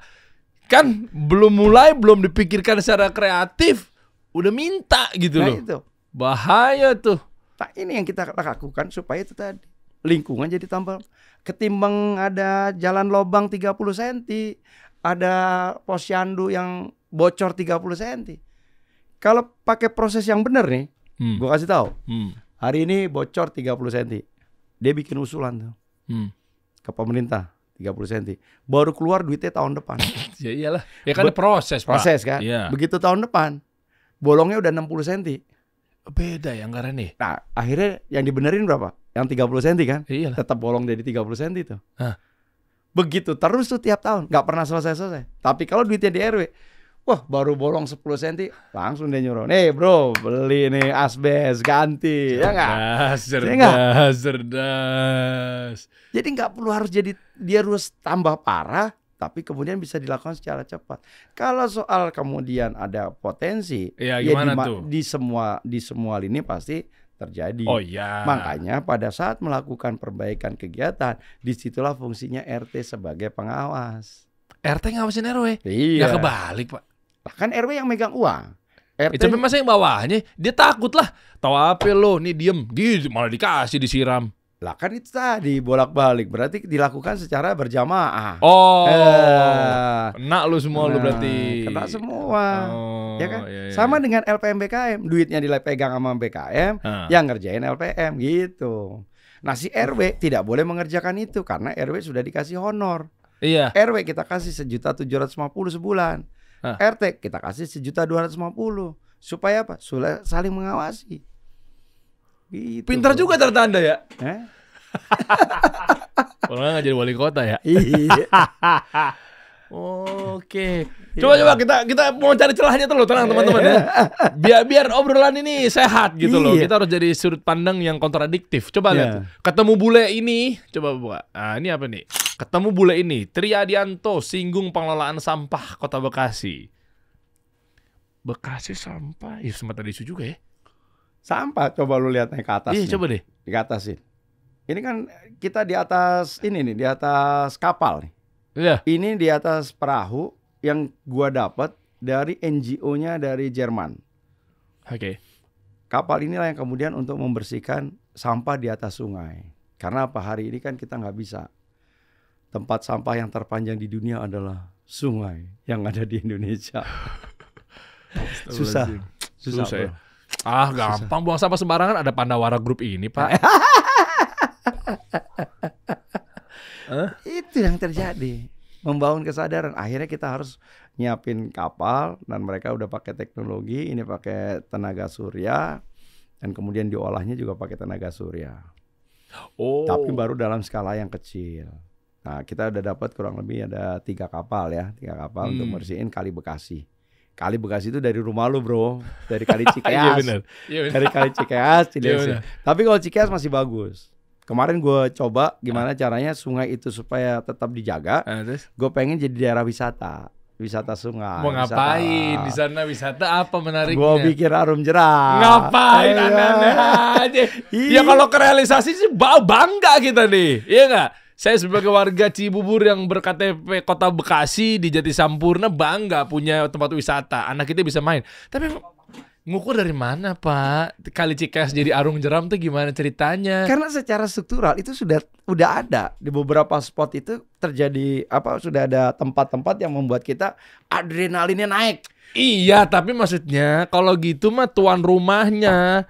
kan belum dipikirkan secara kreatif, udah minta gitu loh. Itu. Bahaya tuh. Nah, ini yang kita lakukan supaya itu tadi lingkungan jadi tambah. Ketimbang ada jalan lobang 30 cm, ada posyandu yang bocor 30 cm. Kalau pakai proses yang benar nih, gue kasih tahu. Hari ini bocor 30 cm. Dia bikin usulan tuh ke pemerintah. 30 cm. Baru keluar duitnya tahun depan. Ya iyalah. Ya kan proses, Pak. Proses kan. Iya. Begitu tahun depan, bolongnya udah 60 cm. Beda ya anggaran nih. Nah, akhirnya yang dibenerin berapa? yang 30 cm kan? Iyalah. Tetap bolong jadi 30 cm tuh. Hah. Begitu terus tuh tiap tahun, nggak pernah selesai-selesai. Tapi kalau duitnya di RW, wah baru bolong 10 cm, langsung dia nyuruh, nih bro beli nih asbes ganti, ya nggak? Cerdas. Jadi nggak perlu harus jadi dia harus tambah parah, tapi kemudian bisa dilakukan secara cepat. Kalau soal kemudian ada potensi, Ya, gimana tuh? di semua lini pasti terjadi. Oh iya. Makanya pada saat melakukan perbaikan kegiatan, disitulah fungsinya RT sebagai pengawas. RT ngawasin RW. Iya. Nggak kebalik, Pak. Kan RW yang megang uang. RT Tapi masa yang bawahnya dia takut lah. Tahu apa lo, nih diem, gitu malah dikasih disiram. lah kan itu tadi bolak-balik, berarti dilakukan secara berjamaah. Oh, kena lu semua lu berarti. Kena semua. Oh, Ya kan? iya. Sama dengan LPM BKM, duitnya dipegang sama BKM, yang ngerjain LPM gitu. Nah si RW tidak boleh mengerjakan itu karena RW sudah dikasih honor. Iya. RW kita kasih 1.750.000 sebulan. RT kita kasih 1.250.000 supaya apa? Saling mengawasi. Gitu, Pintar juga ternyata Anda ya. Kalau nggak jadi wali kota ya. Iya. Oke. Coba kita mau cari celahnya tuh loh, tenang teman-teman ya. Biar obrolan ini sehat gitu loh. Kita harus jadi sudut pandang yang kontradiktif. Coba lihat. Ketemu bule ini, coba buka. Nah, ini apa nih? Ketemu bule ini, Triadianto singgung pengelolaan sampah Kota Bekasi. Bekasi sampah, ya sempat ada isu juga ya. Sampah, coba lu lihat naik ke atas. Iya, coba deh. Di atas sih. Ini kan kita di atas ini nih, di atas kapal nih. Iya. Ini di atas perahu yang gua dapat dari NGO-nya dari Jerman. Oke. Kapal inilah yang kemudian untuk membersihkan sampah di atas sungai. Karena apa, hari ini kan kita nggak bisa. Tempat sampah yang terpanjang di dunia adalah sungai yang ada di Indonesia. Susah ya. Gampang buang sampah sembarangan, ada Pandawara Group ini, Pak. Itu yang terjadi. Membangun kesadaran. Akhirnya kita harus nyiapin kapal dan mereka udah pakai teknologi, ini pakai tenaga surya dan kemudian diolahnya juga pakai tenaga surya. Oh. Tapi baru dalam skala yang kecil. Nah, kita udah dapat kurang lebih ada 3 kapal ya, 3 kapal untuk bersihin Kali Bekasi. Kali Bekasi itu dari rumah lu bro, dari Kali Cikeas. Iya bener. Dari Kali Cikeas, Iya, tapi kalau Cikeas masih bagus. Kemarin gue coba gimana caranya sungai itu supaya tetap dijaga. Gue pengen jadi daerah wisata sungai. Mau ngapain di sana, wisata apa menariknya? Gue bikin arum jeram. Ngapain aneh-aneh aja. Ya kalau kerealisasi sih bangga kita nih, iya nggak? Saya sebagai warga Cibubur yang berKTP Kota Bekasi di Jatisampurna bangga punya tempat wisata. Anak kita bisa main. Tapi ngukur dari mana, Pak? Kali Cikeas jadi arung jeram tuh gimana ceritanya? Karena secara struktural itu udah ada di beberapa spot itu terjadi sudah ada tempat-tempat yang membuat kita adrenalinnya naik. Iya, tapi maksudnya kalau gitu mah tuan rumahnya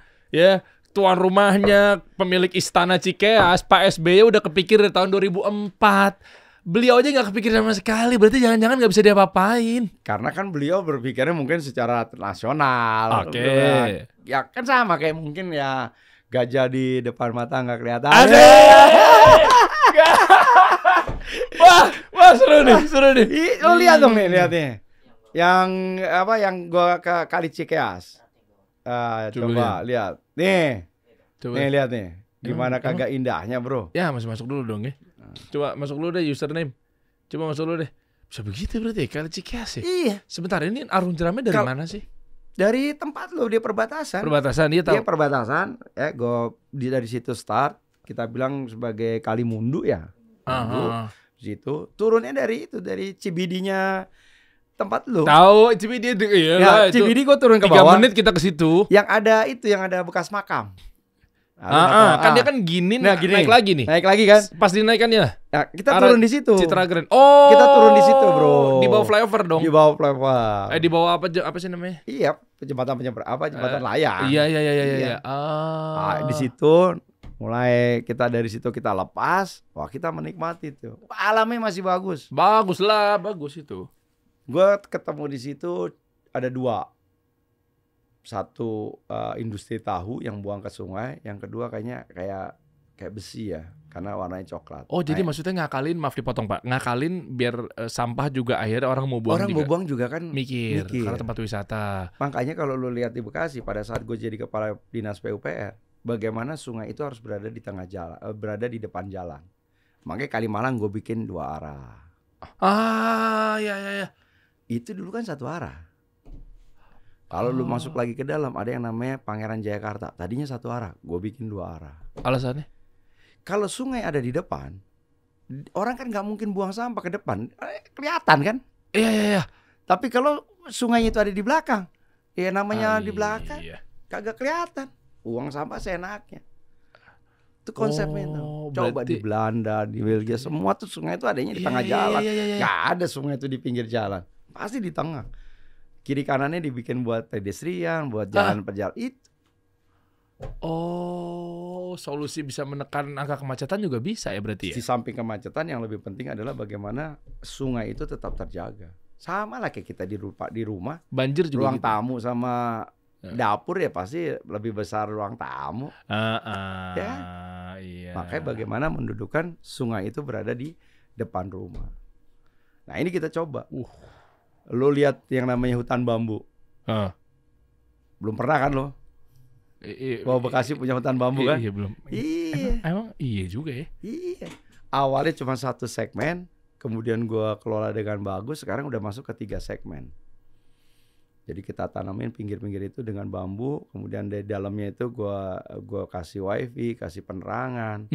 pemilik Istana Cikeas, Pak SBY udah kepikir dari tahun 2004. Beliau aja nggak kepikir sama sekali, berarti jangan-jangan nggak bisa diapa-apain. Karena kan beliau berpikirnya mungkin secara nasional. Oke. Ya kan sama kayak mungkin ya gajah di depan mata nggak kelihatan. Wah seru nih. Lo lihat dong nih, lihatnya. Yang gua ke Kali Cikeas. Coba lihat. Nih. Nih lihat nih. Gimana kagak indahnya, bro? Ya, masuk dulu dong ya. Coba masuk dulu deh username. Coba masuk dulu deh. Bisa begitu berarti Kali Cikeas ya? Iya. Sebentar, ini arung jeramnya dari mana sih? Dari tempat lo, dia perbatasan. Dia tahu. Dia perbatasan. Dari situ start. Kita bilang sebagai Kalimundu ya. Situ turunnya dari Cibidinya tempat lu. Tahu Cibidi ya, Cibidi gue turun ke bawah. 3 menit kita ke situ. Yang ada bekas makam. Kan dia kan gini, naik lagi nih. Naik lagi kan? Pas dinaikannya. Ya, kita turun di situ. Citra Grand. Oh. Kita turun di situ, bro. Di bawah flyover dong. Di bawah flyover. Di bawah apa sih namanya? Iya, jembatan layang. Iya. Di situ mulai dari situ kita lepas. Wah, kita menikmati tuh. Alamnya masih bagus. Bagus itu. Gue ketemu di situ ada 2. Satu industri tahu yang buang ke sungai, yang kedua kayak kayak besi ya, karena warnanya coklat. Oh, jadi maksudnya ngakalin, maaf dipotong Pak, ngakalin biar sampah juga akhirnya orang mau buang orang juga. mau buang juga kan Mikir, karena tempat wisata. Makanya kalau lu lihat di Bekasi pada saat gue jadi kepala dinas PUPR, bagaimana sungai itu harus berada di tengah jalan, berada di depan jalan. Makanya Kalimalang gue bikin 2 arah. Ah, ya. Itu dulu kan 1 arah. Kalau lu masuk lagi ke dalam ada yang namanya Pangeran Jayakarta. Tadinya 1 arah, gue bikin 2 arah. Alasannya? Kalau sungai ada di depan, orang kan nggak mungkin buang sampah ke depan, kelihatan kan? Iya. Tapi kalau sungai itu ada di belakang, ya namanya di belakang, Iya. kagak kelihatan. Buang sampah seenaknya. Itu konsepnya itu. Coba berarti di Belanda, di Belgia, semua tuh sungai itu adanya di tengah jalan. Iya. Nggak ada sungai itu di pinggir jalan, pasti di tengah. Kiri kanannya dibikin buat pedestrian, buat jalan pejalan itu. Oh, solusi bisa menekan angka kemacetan juga bisa ya berarti ya? Di samping kemacetan yang lebih penting adalah bagaimana sungai itu tetap terjaga. Sama lah kayak kita di rumah. Banjir juga ruang gitu. tamu sama dapur ya pasti lebih besar ruang tamu. Ya. Iya. Makanya bagaimana mendudukan sungai itu berada di depan rumah. Nah ini kita coba. Lo lihat yang namanya hutan bambu. Belum pernah kan lo? Bekasi punya hutan bambu kan? Iya belum. Iya. Emang iya juga ya? Iya. Awalnya cuma 1 segmen, kemudian gua kelola dengan bagus. Sekarang udah masuk ke 3 segmen. Jadi kita tanamin pinggir-pinggir itu dengan bambu, kemudian di dalamnya itu gua kasih wifi, kasih penerangan.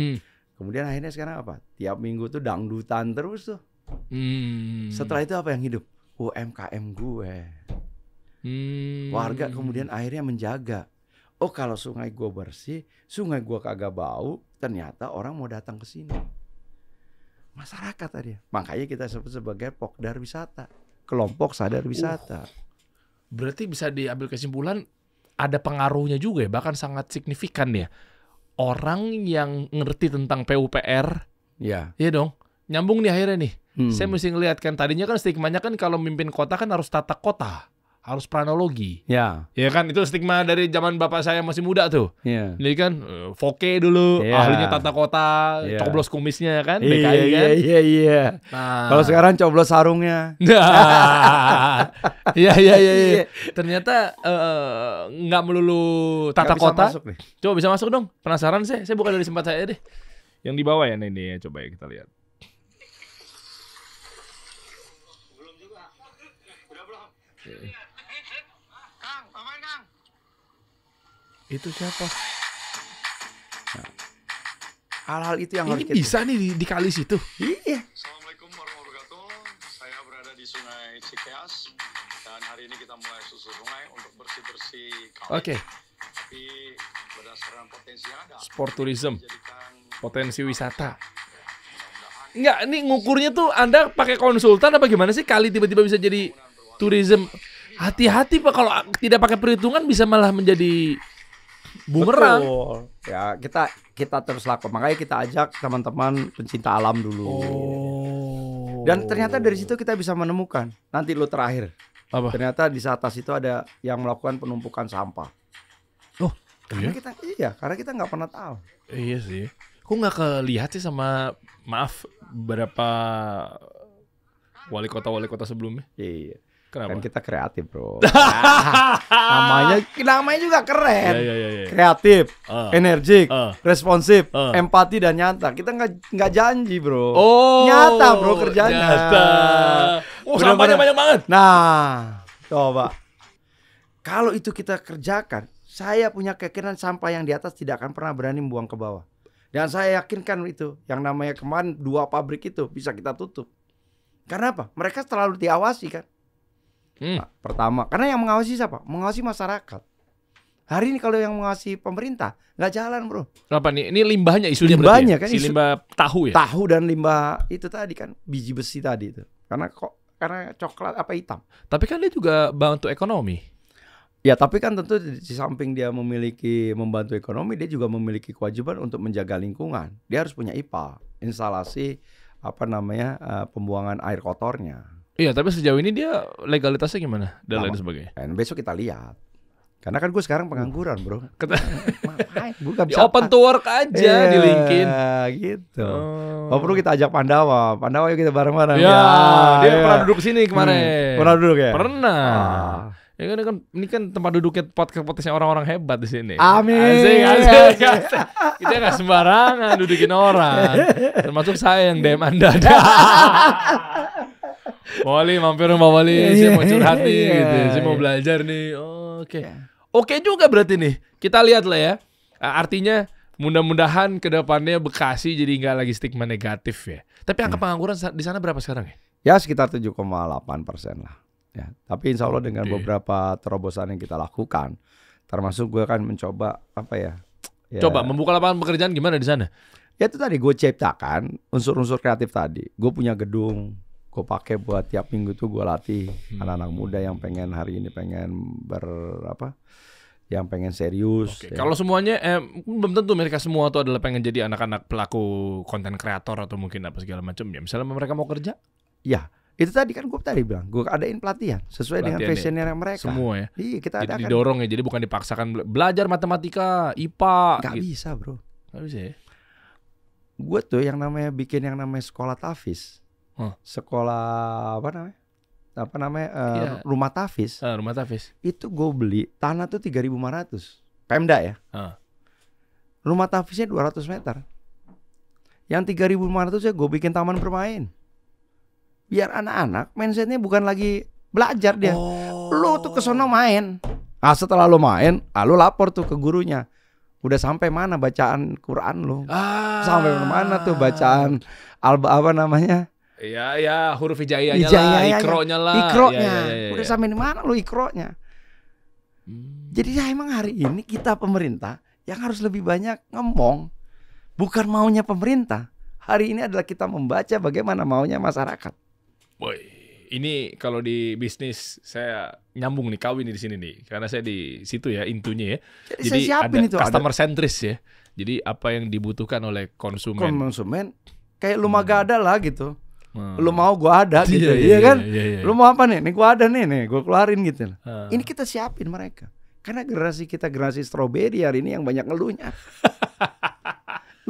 Kemudian akhirnya sekarang apa? Tiap minggu tuh dangdutan terus tuh. Setelah itu apa yang hidup? UMKM gue. Warga kemudian akhirnya menjaga. Oh kalau sungai gue bersih, sungai gue kagak bau, ternyata orang mau datang ke sini. Masyarakat tadi. Makanya kita sebut sebagai Pokdar Wisata, kelompok sadar wisata. Berarti bisa diambil kesimpulan ada pengaruhnya juga ya, bahkan sangat signifikan ya. Orang yang ngerti tentang PUPR, iya dong, nyambung nih akhirnya nih. Saya mesti ngeliat kan, tadinya kan stigmanya kan kalau mimpin kota kan harus tata kota, harus pranologi. Ya kan, itu stigma dari zaman bapak saya masih muda tuh. Jadi kan Foke dulu, ahlinya tata kota, coblos kumisnya kan, BKI kan. Iya. Nah, kalau sekarang coblos sarungnya. Iya. Ternyata nggak melulu tata kota. Coba bisa masuk dong. Penasaran saya buka dari sempat saya deh. Yang di bawah ya ini, coba ya kita lihat. Kang, aman Kang. Itu siapa? Nah, hal-hal itu yang ini harus bisa nih di kali situ. Iya. Assalamualaikum warahmatullahi wabarakatuh. Saya berada di Sungai Cikeas dan hari ini kita mulai susur sungai untuk bersih-bersih kali. Oke. Tapi berdasarkan potensi yang ada, sport tourism, potensi wisata. mudah-mudahan Enggak, ini ngukurnya tuh Anda pakai konsultan apa gimana sih kali tiba-tiba bisa jadi tourism? Hati-hati Pak, kalau tidak pakai perhitungan bisa malah menjadi bumerang. Betul. Ya, kita terus lakukan. Makanya kita ajak teman-teman pencinta alam dulu. Dan ternyata dari situ kita bisa menemukan. Nanti lo terakhir. Apa? Ternyata di atas itu ada yang melakukan penumpukan sampah. Karena karena kita nggak pernah tahu. Iya sih. Kok nggak kelihat sih sama, maaf, beberapa wali kota sebelumnya? Iya. Kenapa? Kan kita kreatif bro. namanya juga keren. Iya. Kreatif, energik, responsif, Uh. empati dan nyata. Kita nggak janji bro. Oh, nyata bro kerjanya. Nyata. Oh, sampahnya banyak banget. Nah, coba. Kalau itu kita kerjakan, saya punya keyakinan sampah yang di atas tidak akan pernah berani buang ke bawah. Dan saya yakinkan itu, yang namanya kemarin 2 pabrik itu bisa kita tutup. Karena apa? Mereka terlalu diawasi kan. Nah, pertama, karena yang mengawasi siapa? Mengawasi masyarakat. Hari ini kalau yang mengawasi pemerintah nggak jalan bro. Apa nih? Ini limbahnya isunya Limbahnya berarti ya? kan, Si limbah tahu ya? Tahu dan limbah itu tadi kan, biji besi tadi itu. Karena coklat apa hitam. Tapi kan dia juga bantu ekonomi. Ya tapi kan tentu di samping dia membantu ekonomi, dia juga memiliki kewajiban untuk menjaga lingkungan. Dia harus punya IPA, instalasi pembuangan air kotornya. Iya, tapi sejauh ini dia legalitasnya gimana dan lain sebagainya. Dan besok kita lihat. Karena kan gue sekarang pengangguran, bro. Ngapain? Gue gak Di bisa open to work aja di LinkedIn. Gitu. Oh, perlu kita ajak Pandawa. Pandawa yuk kita bareng-bareng. Ya, dia ya. pernah duduk sini kemarin. Pernah duduk ya? Pernah. Ah. Ya kan ini kan tempat duduknya podcastnya orang-orang hebat di sini. Amin. Asik. Kita nggak sembarangan dudukin orang. Termasuk saya yang DM Anda. Wali mampir rumah Wali, saya mau curhat nih gitu. Saya mau belajar nih. Oke. Oke juga berarti nih. Kita lihat lah ya. Artinya mudah-mudahan ke depannya Bekasi jadi nggak lagi stigma negatif ya. Tapi angka pengangguran di sana berapa sekarang ya? Ya sekitar 7,8% lah. Ya, tapi insya Allah dengan beberapa terobosan yang kita lakukan, termasuk gue akan mencoba apa ya? Coba membuka lapangan pekerjaan gimana di sana? Ya itu tadi gue ciptakan unsur-unsur kreatif tadi. Gue punya gedung, gue pakai buat tiap minggu tuh gue latih anak-anak muda yang pengen hari ini pengen yang pengen serius. Ya. Kalau semuanya belum tentu mereka semua tuh adalah pengen jadi anak-anak pelaku konten kreator atau mungkin apa segala macam ya. Misalnya mereka mau kerja? Ya. Itu tadi kan gue bilang, gue adain pelatihan sesuai dengan passionnya mereka. Semua ya. Iya, kita jadi adakan. Didorong ya, jadi bukan dipaksakan belajar matematika, IPA. Gak bisa, bro. Gak bisa ya. Gue tuh yang namanya bikin yang namanya sekolah tafis, sekolah apa namanya rumah tafis. Rumah tafis. Itu gue beli tanah tuh 3.500, Pemda ya. Rumah tafisnya 200 meter. Yang 3.500 ya gue bikin taman bermain. Biar anak-anak mindsetnya bukan lagi belajar dia. Lu tuh kesono main. Nah setelah lu main, lu lapor tuh ke gurunya. Udah sampai mana bacaan Quran lu? Sampai mana tuh bacaan apa namanya? Iya, huruf hijaiyahnya lah, ikronya lah. Ikronya. Udah sampai di mana lu ikronya? Jadi ya emang hari ini kita pemerintah yang harus lebih banyak ngomong. Bukan maunya pemerintah. Hari ini adalah kita membaca bagaimana maunya masyarakat. Boy, ini kalau di bisnis saya nyambung nih, kawin di sini nih, karena saya di situ ya intunya ya. Jadi ada customer sentris ya. Jadi apa yang dibutuhkan oleh konsumen. Kayak lu mah gak ada lah gitu. Lu mau gua ada gitu, iya kan? Lu mau apa nih? Nih gua ada nih gua keluarin gitu. Ini kita siapin mereka. Karena generasi kita generasi stroberi hari ini yang banyak ngeluhnya.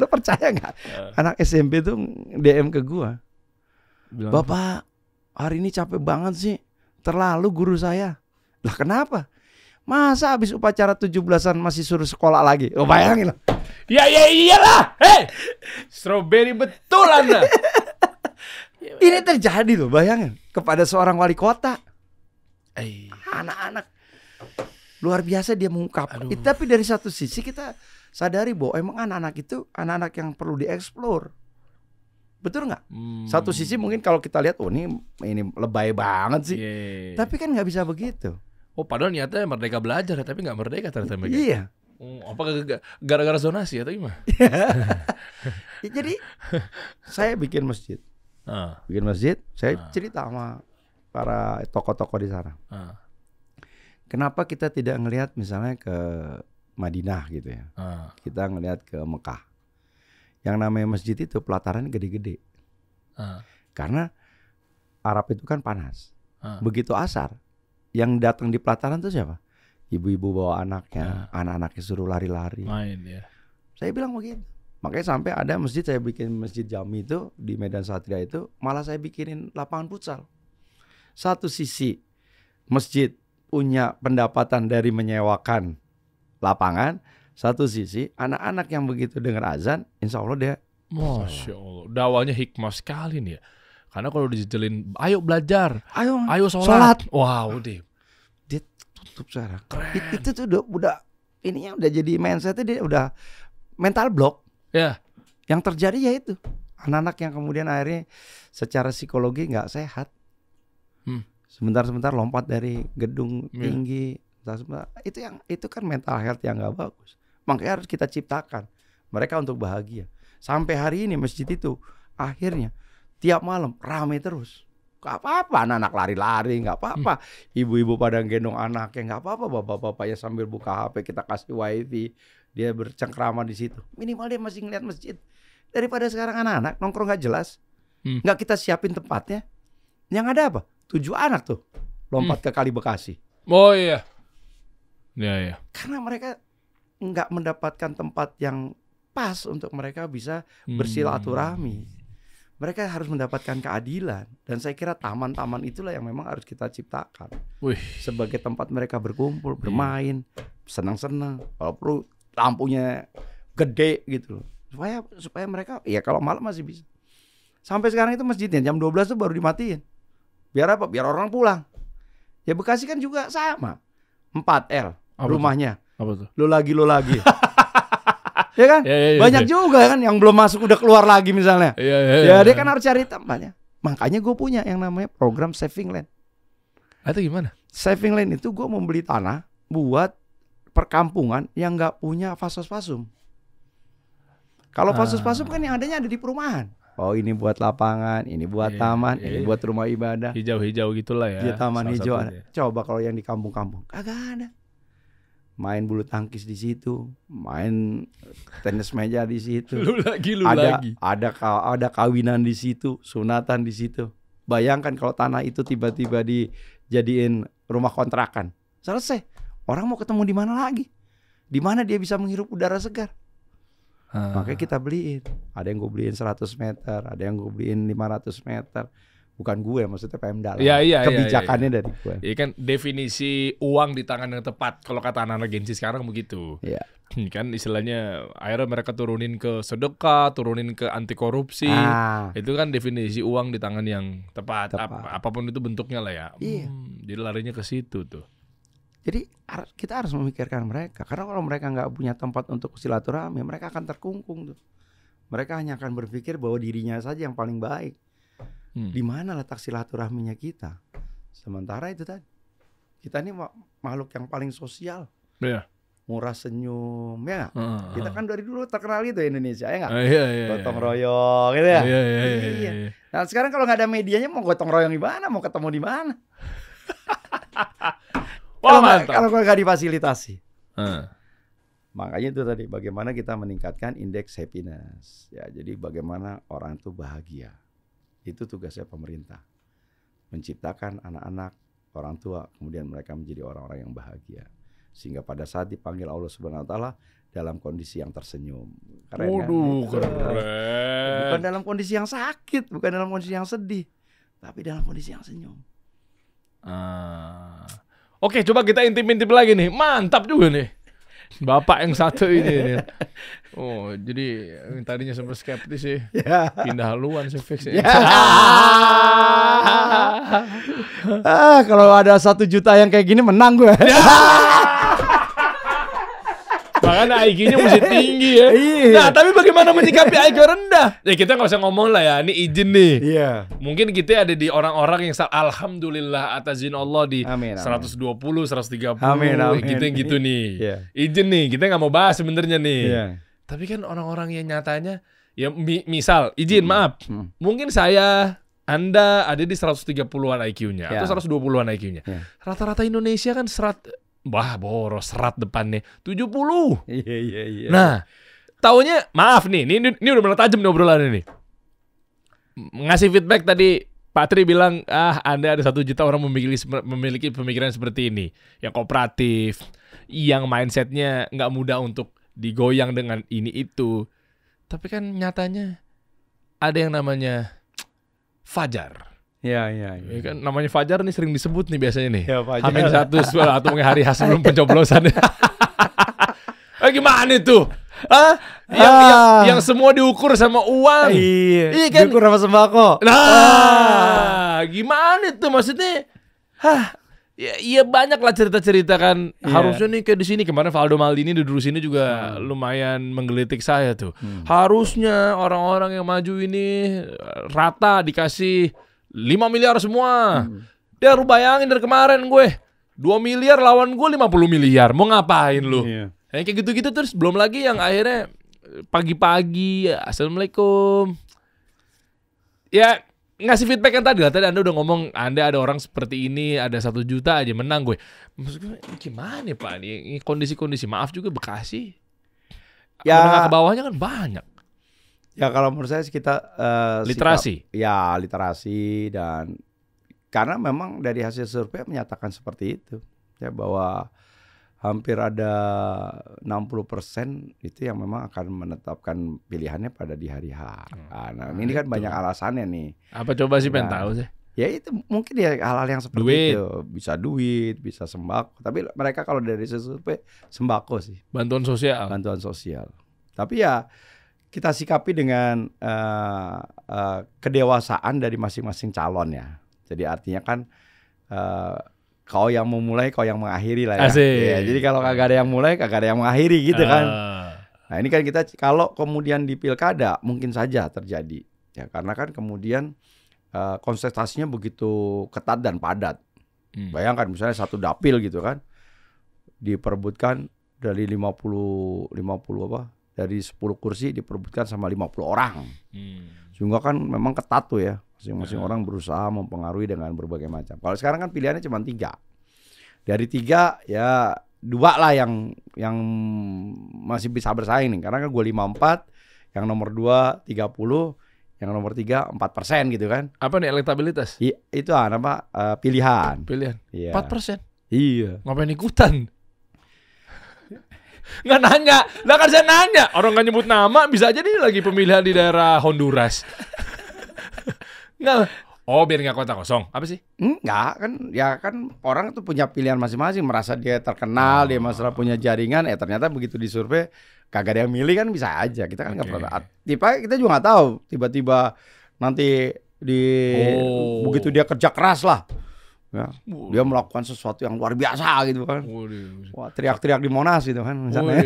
Lu percaya nggak? Anak SMP tuh DM ke gua. Bilang, Bapak, hari ini capek banget sih. Terlalu guru saya. Lah kenapa? Masa habis upacara 17-an masih suruh sekolah lagi? Oh bayangin lah. Ya iyalah. Strawberry betul Anda. Ini terjadi loh, bayangin. Kepada seorang wali kota. Anak-anak. Luar biasa dia mengungkap. Tapi dari satu sisi kita sadari bahwa emang anak-anak itu anak-anak yang perlu dieksplor. Betul nggak? Satu sisi mungkin kalau kita lihat, ini lebay banget sih. Tapi kan nggak bisa begitu. Padahal niatnya merdeka belajar, tapi nggak merdeka ternyata mereka. Iya. Apa gara-gara zonasi atau gimana? Jadi saya bikin masjid. Saya cerita sama para tokoh-tokoh di sana. Kenapa kita tidak ngelihat misalnya ke Madinah gitu ya? Kita ngelihat ke Mekah. Yang namanya masjid itu pelataran gede-gede. Karena Arab itu kan panas. Begitu asar, yang datang di pelataran itu siapa? Ibu-ibu bawa anaknya, anak-anaknya suruh lari-lari. Main ya. Saya bilang begitu. Makanya sampai ada masjid, saya bikin masjid Jami itu di Medan Satria itu, malah saya bikinin lapangan futsal. Satu sisi masjid punya pendapatan dari menyewakan lapangan. Satu sisi anak-anak yang begitu dengar azan, insya Allah dia Masya Allah, dakwahnya hikmah sekali nih ya. Karena kalau dijelin, ayo belajar, ayo sholat. Wow, dia tutup sekarang. Itu tuh udah ininya udah jadi mindsetnya, dia udah mental block. Ya. Yang terjadi ya itu anak-anak yang kemudian akhirnya secara psikologi nggak sehat. Sebentar-sebentar lompat dari gedung tinggi. Itu kan mental health yang nggak bagus. Makanya harus kita ciptakan mereka untuk bahagia. Sampai hari ini masjid itu akhirnya tiap malam ramai terus. Gak apa-apa anak-anak lari-lari, gak apa-apa ibu-ibu pada gendong anaknya, gak apa-apa bapak-bapaknya sambil buka HP kita kasih wifi, dia bercengkrama di situ. Minimal dia masih ngeliat masjid. Daripada sekarang anak-anak nongkrong gak jelas, gak kita siapin tempatnya. Yang ada apa? 7 anak tuh lompat ke Kali Bekasi. Oh iya. Ya. Karena mereka nggak mendapatkan tempat yang pas untuk mereka bisa bersilaturahmi. Mereka harus mendapatkan keadilan. Dan saya kira taman-taman itulah yang memang harus kita ciptakan. Wih. Sebagai tempat mereka berkumpul, bermain, senang-senang. Kalau perlu lampunya gede gitu loh. Supaya mereka, ya kalau malam masih bisa. Sampai sekarang itu masjidnya jam 12 tuh baru dimatiin. Biar apa? Biar orang pulang. Ya Bekasi kan juga sama. 4L rumahnya. Apa tuh? Lo lagi. Ya kan? Ya, banyak juga kan yang belum masuk udah keluar lagi misalnya. Ya, dia kan harus cari tempatnya. Makanya gue punya yang namanya program saving land. Itu gimana? Saving land itu gue membeli tanah buat perkampungan yang nggak punya fasos-fasum. Kalau fasos-fasum kan yang adanya ada di perumahan. Oh ini buat lapangan, ini buat taman, ini buat rumah ibadah. Hijau-hijau gitulah ya. Di taman hijau. satunya. Coba kalau yang di kampung-kampung kagak ada. Main bulu tangkis di situ, main tenis meja di situ. Lu lagi. Ada kawinan di situ, sunatan di situ. Bayangkan kalau tanah itu tiba-tiba dijadiin rumah kontrakan. Selesai. Orang mau ketemu di mana lagi? Di mana dia bisa menghirup udara segar? Makanya kita beliin. Ada yang gue beliin 100 meter, ada yang gue beliin 500 meter. Bukan gue, maksudnya Pemda lah. Iya, kebijakannya dari gue. Iya kan definisi uang di tangan yang tepat. Kalau kata anak-anak Gen Z sekarang begitu. Iya. Kan istilahnya akhirnya mereka turunin ke sedekah, turunin ke anti korupsi. Itu kan definisi uang di tangan yang tepat. Apapun itu bentuknya lah ya. Iya. Jadi larinya ke situ tuh. Jadi kita harus memikirkan mereka. Karena kalau mereka nggak punya tempat untuk silaturahmi, mereka akan terkungkung tuh. Mereka hanya akan berpikir bahwa dirinya saja yang paling baik. Di mana letak silaturahminya kita? Sementara itu tadi, kita ini makhluk yang paling sosial. Iya. Murah senyum, ya. Kita kan dari dulu terkenal itu Indonesia, ya nggak? Iya. Gotong royong, gitu ya. Iya. Nah sekarang kalau nggak ada medianya, mau gotong royong di mana? Mau ketemu di mana? Kalau nggak difasilitasi. Makanya itu tadi, bagaimana kita meningkatkan indeks happiness. Ya, jadi bagaimana orang itu bahagia. Itu tugasnya pemerintah. Menciptakan anak-anak, orang tua, kemudian mereka menjadi orang-orang yang bahagia. Sehingga pada saat dipanggil Allah Subhanahu wa taala dalam kondisi yang tersenyum. Keren kan? Keren. Bukan dalam kondisi yang sakit, bukan dalam kondisi yang sedih, tapi dalam kondisi yang senyum. Oke, coba kita intip-intip lagi nih. Mantap juga nih. Bapak yang satu ini. Oh, jadi yang tadinya sempat skeptis sih. Pindah haluan sih fix ya. Kalau ada 1 juta yang kayak gini menang gue. Makanya IQ-nya mesti tinggi ya. Nah, tapi bagaimana menyikapi IQ rendah? Ya kita nggak usah ngomong lah ya. Ini izin nih. Mungkin kita ada di orang-orang yang alhamdulillah atas izin Allah di 120, 130. Gitu yang gitu nih. Izin nih. Kita nggak mau bahas sebenarnya nih. Tapi kan orang-orang yang nyatanya ya misal izin maaf. Mungkin Anda ada di 130-an IQ-nya atau 120-an IQ-nya. Rata-rata Indonesia kan boros serat depannya 70. Iya. Nah, taunya maaf nih, ini udah mulai tajam nih obrolan ini. Ngasih feedback tadi Pak Tri bilang, Anda ada 1 juta orang memiliki pemikiran seperti ini, yang kooperatif, yang mindsetnya nggak mudah untuk digoyang dengan ini itu. Tapi kan nyatanya ada yang namanya Fajar. Iya. Kan namanya Fajar nih sering disebut nih biasanya nih. Hamin 1 atau mungkin hari sebelum pencoblosan. Gimana itu? Yang semua diukur sama uang. Iya kan? diukur sama sembako. Nah, gimana itu maksudnya? Iya banyak lah cerita-cerita kan. Harusnya nih kayak di sini kemarin Valdo Maldini duduk sini juga lumayan menggelitik saya tuh. Harusnya orang-orang yang maju ini rata dikasih 5 miliar semua. Dia lu bayangin dari kemarin gue 2 miliar lawan gue 50 miliar. Mau ngapain lu? Kayak gitu-gitu terus. Belum lagi yang akhirnya pagi-pagi Assalamualaikum. Ya ngasih feedback kan tadi lah. Tadi Anda udah ngomong Anda ada orang seperti ini, ada 1 juta aja menang gue. Maksud gue gimana ya Pak? Ini kondisi-kondisi maaf juga Bekasi. Menengah ke bawahnya kan banyak. Ya kalau menurut saya kita literasi. Literasi dan karena memang dari hasil survei menyatakan seperti itu. Ya bahwa hampir ada 60% itu yang memang akan menetapkan pilihannya pada di hari H. Nah, ini kan banyak alasannya nih. Apa coba sih pengen tahu sih? Ya itu mungkin ya hal-hal yang seperti itu. Bisa duit, bisa sembako. Tapi mereka kalau dari survei sembako sih. Bantuan sosial. Bantuan sosial. Tapi ya kita sikapi dengan kedewasaan dari masing-masing calon ya. Jadi artinya kan kau yang memulai, kau yang mengakhiri lah ya. Ya, jadi kalau kagak ada yang mulai, kagak ada yang mengakhiri gitu kan. Nah ini kan kita kalau kemudian di pilkada mungkin saja terjadi ya karena kan kemudian kontestasinya begitu ketat dan padat. Bayangkan misalnya satu dapil gitu kan diperebutkan dari 50 apa? Dari 10 kursi diperebutkan sama 50 orang. Sehingga kan memang ketat tuh ya. Masing-masing orang berusaha mempengaruhi dengan berbagai macam. Kalau sekarang kan pilihannya cuma 3. Dari 3 ya 2 lah yang masih bisa bersaing nih. Karena kan gue 54, yang nomor 2 30, yang nomor 3 4% gitu kan. Apa nih elektabilitas? Itu apa pilihan. Pilihan. Iya. 4%. Iya. Ngapain ikutan? Nggak nanya. Lah kan saya nanya. Orang nggak nyebut nama bisa aja nih lagi pemilihan di daerah Honduras. Nggak. Oh biar nggak kota kosong. Apa sih? Enggak kan. Ya kan orang tuh punya pilihan masing-masing. Merasa dia terkenal, dia masalah punya jaringan. Ternyata begitu disurvei kagak ada yang milih kan bisa aja. Kita kan nggak pernah. Kita juga nggak tahu. Tiba-tiba nanti begitu dia kerja keras lah. Ya, dia melakukan sesuatu yang luar biasa gitu kan. Wah, teriak-teriak di Monas gitu kan misalnya.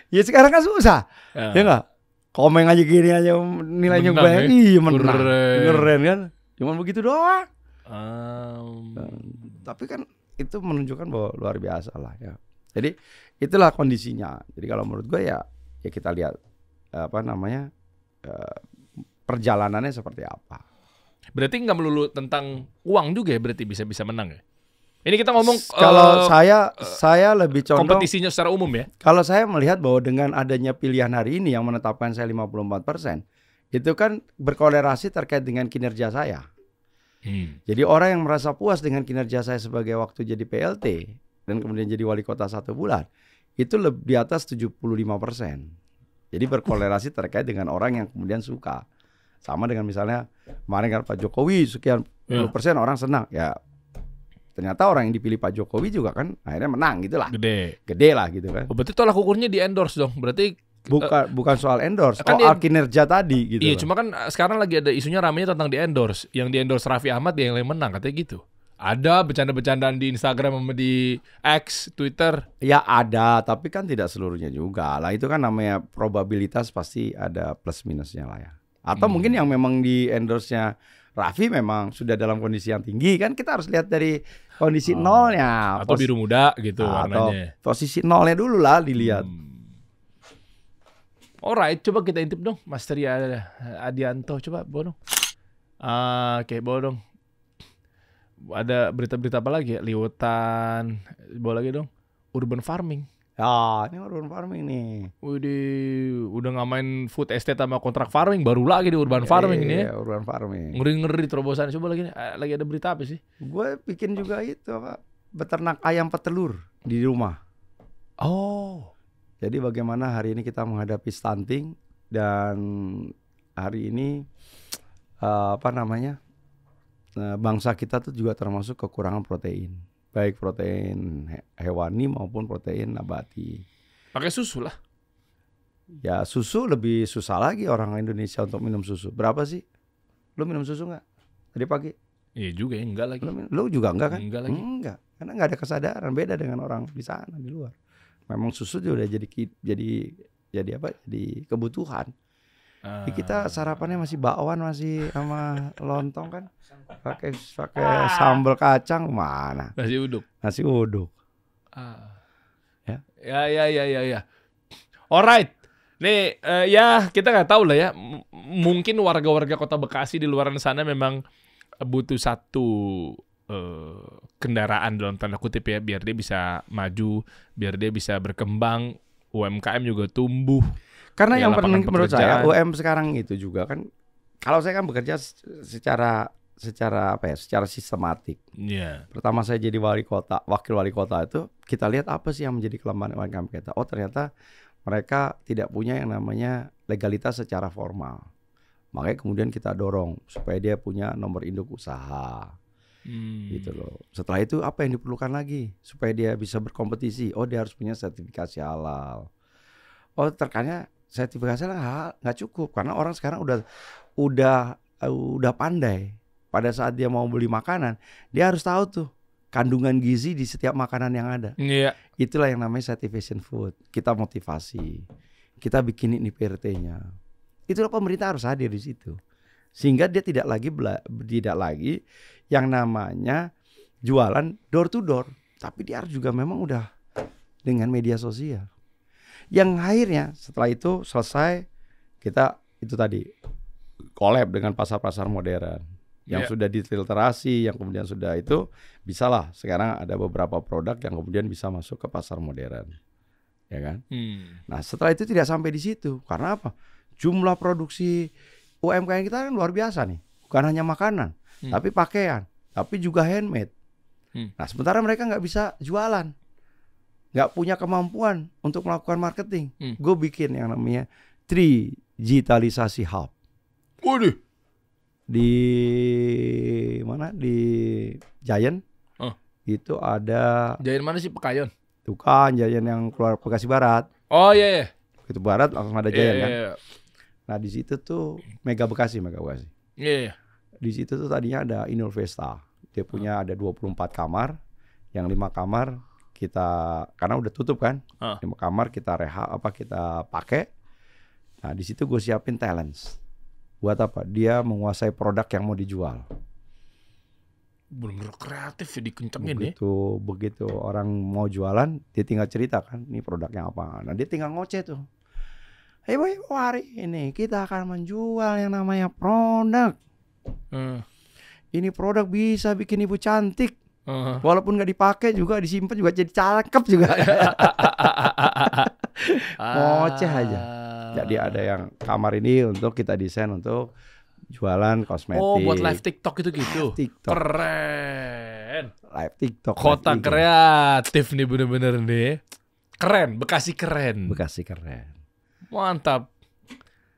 Ya sekarang kan susah. Ya enggak? Komen aja gini aja nilainya banyak. Iya menang. Keren kan? Cuman begitu doang. Tapi kan itu menunjukkan bahwa luar biasa lah ya. Jadi itulah kondisinya. Jadi kalau menurut gue ya kita lihat perjalanannya seperti apa. Berarti nggak melulu tentang uang juga ya, berarti bisa menang ya. Ini kita ngomong kalau saya lebih condong kompetisinya secara umum ya. Kalau saya melihat bahwa dengan adanya pilihan hari ini yang menetapkan saya 54%, itu kan berkolerasi terkait dengan kinerja saya. Jadi orang yang merasa puas dengan kinerja saya sebagai waktu jadi PLT dan kemudian jadi wali kota 1 bulan, itu lebih di atas 75%. Jadi berkolerasi terkait dengan orang yang kemudian suka. Sama dengan misalnya kemarin kan Pak Jokowi sekian puluh persen orang senang ya, ternyata orang yang dipilih Pak Jokowi juga kan akhirnya menang gitulah, gede lah gitu kan. Berarti tolak ukurnya di endorse dong, berarti bukan soal endorse, soal kinerja tadi gitu. Iya, cuma kan sekarang lagi ada isunya ramenya tentang di endorse, yang di endorse Raffi Ahmad yang menang katanya gitu. Ada bercanda-bercandaan di Instagram sama di X, Twitter. Ya ada, tapi kan tidak seluruhnya juga lah. Itu kan namanya probabilitas, pasti ada plus minusnya lah ya. Atau mungkin yang memang di endorse-nya Raffi memang sudah dalam kondisi yang tinggi, kan kita harus lihat dari kondisi nolnya. Atau biru muda gitu warnanya. Atau posisi nolnya dulu lah dilihat. Alright, coba kita intip dong Mas Tri Adianto, coba bawa dong. Oke, bawa dong. Ada berita-berita apa lagi ya? Liwetan, bawa lagi dong. Urban farming. Ya, ini urban farming nih. Udah ngamain food estate sama kontrak farming, baru lagi di urban farming ini ya. Urban farming. Ngeri-ngeri terobosan. Coba lagi ada berita apa sih? Gue bikin juga itu beternak ayam petelur di rumah. Oh. Jadi bagaimana hari ini kita menghadapi stunting dan hari ini bangsa kita tuh juga termasuk kekurangan protein. Baik protein hewani maupun protein nabati. Pakai susu lah. Ya susu lebih susah lagi orang Indonesia untuk minum susu. Berapa sih? Lu minum susu nggak tadi pagi? Iya juga ya, enggak lagi. Lu juga enggak kan? Enggak lagi. Enggak, karena nggak ada kesadaran, beda dengan orang di sana di luar. Memang susu udah jadi kebutuhan. Jadi kita sarapannya masih bakwan, masih sama lontong kan. Pakai sambal kacang mana? Nasi uduk. Ya. Alright. Nih ya kita nggak tahu lah ya. Mungkin warga-warga Kota Bekasi di luar sana memang butuh satu kendaraan dalam tanda kutip ya, biar dia bisa maju, biar dia bisa berkembang, UMKM juga tumbuh. Karena yang penting menurut saya UM sekarang itu juga kan, kalau saya kan bekerja secara secara apa ya? Secara sistematik. Iya. Pertama saya jadi wakil wali kota itu kita lihat apa sih yang menjadi kelemahan UMKM kita. Oh ternyata mereka tidak punya yang namanya legalitas secara formal. Makanya kemudian kita dorong supaya dia punya nomor induk usaha. Gitu loh. Setelah itu apa yang diperlukan lagi supaya dia bisa berkompetisi? Oh dia harus punya sertifikasi halal. Oh terkadang sertifikasi halal nggak cukup karena orang sekarang udah pandai. Pada saat dia mau beli makanan, dia harus tahu tuh kandungan gizi di setiap makanan yang ada. Iya. Itulah yang namanya certification food. Kita motivasi, kita bikin ini PRT-nya. Itulah pemerintah harus hadir di situ, sehingga dia tidak lagi yang namanya jualan door to door, tapi dia harus juga memang udah dengan media sosial. Yang akhirnya setelah itu selesai, kita itu tadi collab dengan pasar-pasar modern. Yang sudah difiltrasi, yang kemudian sudah itu bisalah sekarang ada beberapa produk yang kemudian bisa masuk ke pasar modern, ya kan? Nah setelah itu tidak sampai di situ, karena apa? Jumlah produksi UMKM kita kan luar biasa nih, bukan hanya makanan, tapi pakaian, tapi juga handmade. Nah sementara mereka nggak bisa jualan, nggak punya kemampuan untuk melakukan marketing. Gue bikin yang namanya digitalisasi hub. Waduh. Di mana di Giant itu ada Giant mana sih Pekayon? Tuh kan Giant yang keluar Bekasi Barat. Oh iya. Itu Barat langsung ada Giant kan. Iya. Nah di situ tuh Mega Bekasi. Iya. Di situ tuh tadinya ada Innovesta. Dia punya ada 24 kamar, yang 5 kamar kita karena udah tutup kan, 5 kamar kita kita pakai. Nah di situ gue siapin talents. Buat apa? Dia menguasai produk yang mau dijual. Bener-bener kreatif ya dikencengin ya. Begitu orang mau jualan, dia tinggal cerita kan, ini produknya apa. Nah dia tinggal ngoceh tuh. Hei boy, hari ini kita akan menjual yang namanya produk. Ini produk bisa bikin ibu cantik. Walaupun nggak dipakai juga, disimpan juga jadi cakep juga. Ngoceh aja. Jadi ada yang kamar ini untuk kita desain untuk jualan kosmetik. Oh, buat live TikTok gitu. TikTok. Keren. Live TikTok. Kota kreatif nih bener-bener nih. Keren, Bekasi keren. Mantap.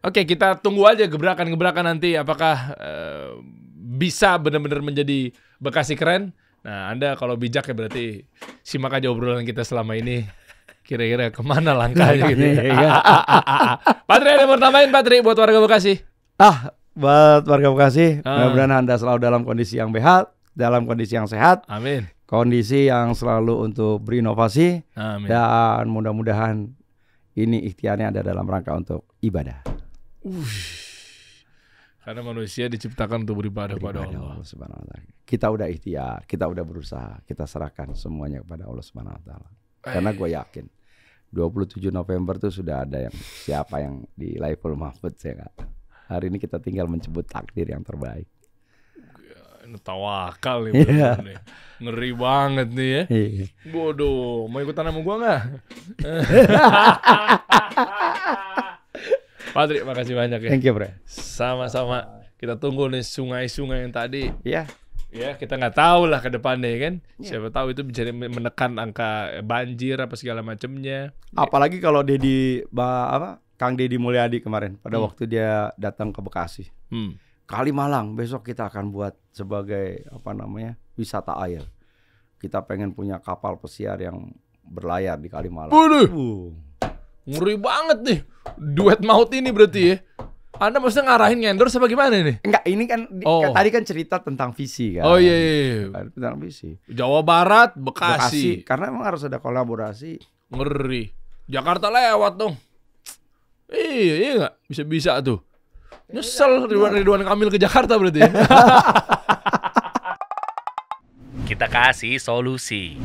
Oke, kita tunggu aja gebrakan-gebrakan nanti apakah bisa benar-benar menjadi Bekasi keren. Nah, Anda kalau bijak ya berarti simak aja obrolan kita selama ini. Kira-kira kemana langkahnya gitu. Patri ada mau tambahin Patri buat warga Bekasi? Buat warga Bekasi, mudah-mudahan Anda selalu dalam kondisi yang dalam kondisi yang sehat. Amin. Kondisi yang selalu untuk berinovasi. Amin. Dan mudah-mudahan ini ikhtiarnya ada dalam rangka untuk ibadah. Karena manusia diciptakan untuk beribadah kepada Allah Subhanahu wa taala. Kita udah ikhtiar, kita udah berusaha, kita serahkan semuanya kepada Allah Subhanahu wa taala. Karena gue yakin 27 November tuh sudah ada siapa yang di Laiful Mahfud ya Kak. Hari ini kita tinggal menyebut takdir yang terbaik. Ini tawakal nih nih. Ngeri banget nih ya. Bodoh, mau ikutan sama gua nggak? Patri, makasih banyak ya. Thank you, bro. Sama-sama. Kita tunggu nih sungai-sungai yang tadi. Iya. Ya, kita nggak tahu lah ke depannya kan. Siapa tahu itu bisa menekan angka banjir apa segala macamnya. Apalagi kalau Kang Deddy Mulyadi kemarin pada waktu dia datang ke Bekasi. Kalimalang besok kita akan buat sebagai wisata air. Kita pengen punya kapal pesiar yang berlayar di Kalimalang. Waduh. Ngeri banget nih. Duet maut ini berarti ya. Anda maksudnya ngarahin endorse apa gimana nih? Enggak, ini kan tadi kan cerita tentang visi kan. Oh iya. Tentang visi. Jawa Barat, Bekasi. Karena memang harus ada kolaborasi. Ngeri. Jakarta lewat dong. Iya nggak? Bisa tuh. Nyesel Ridwan Kamil ke Jakarta berarti ya. Kita kasih solusi.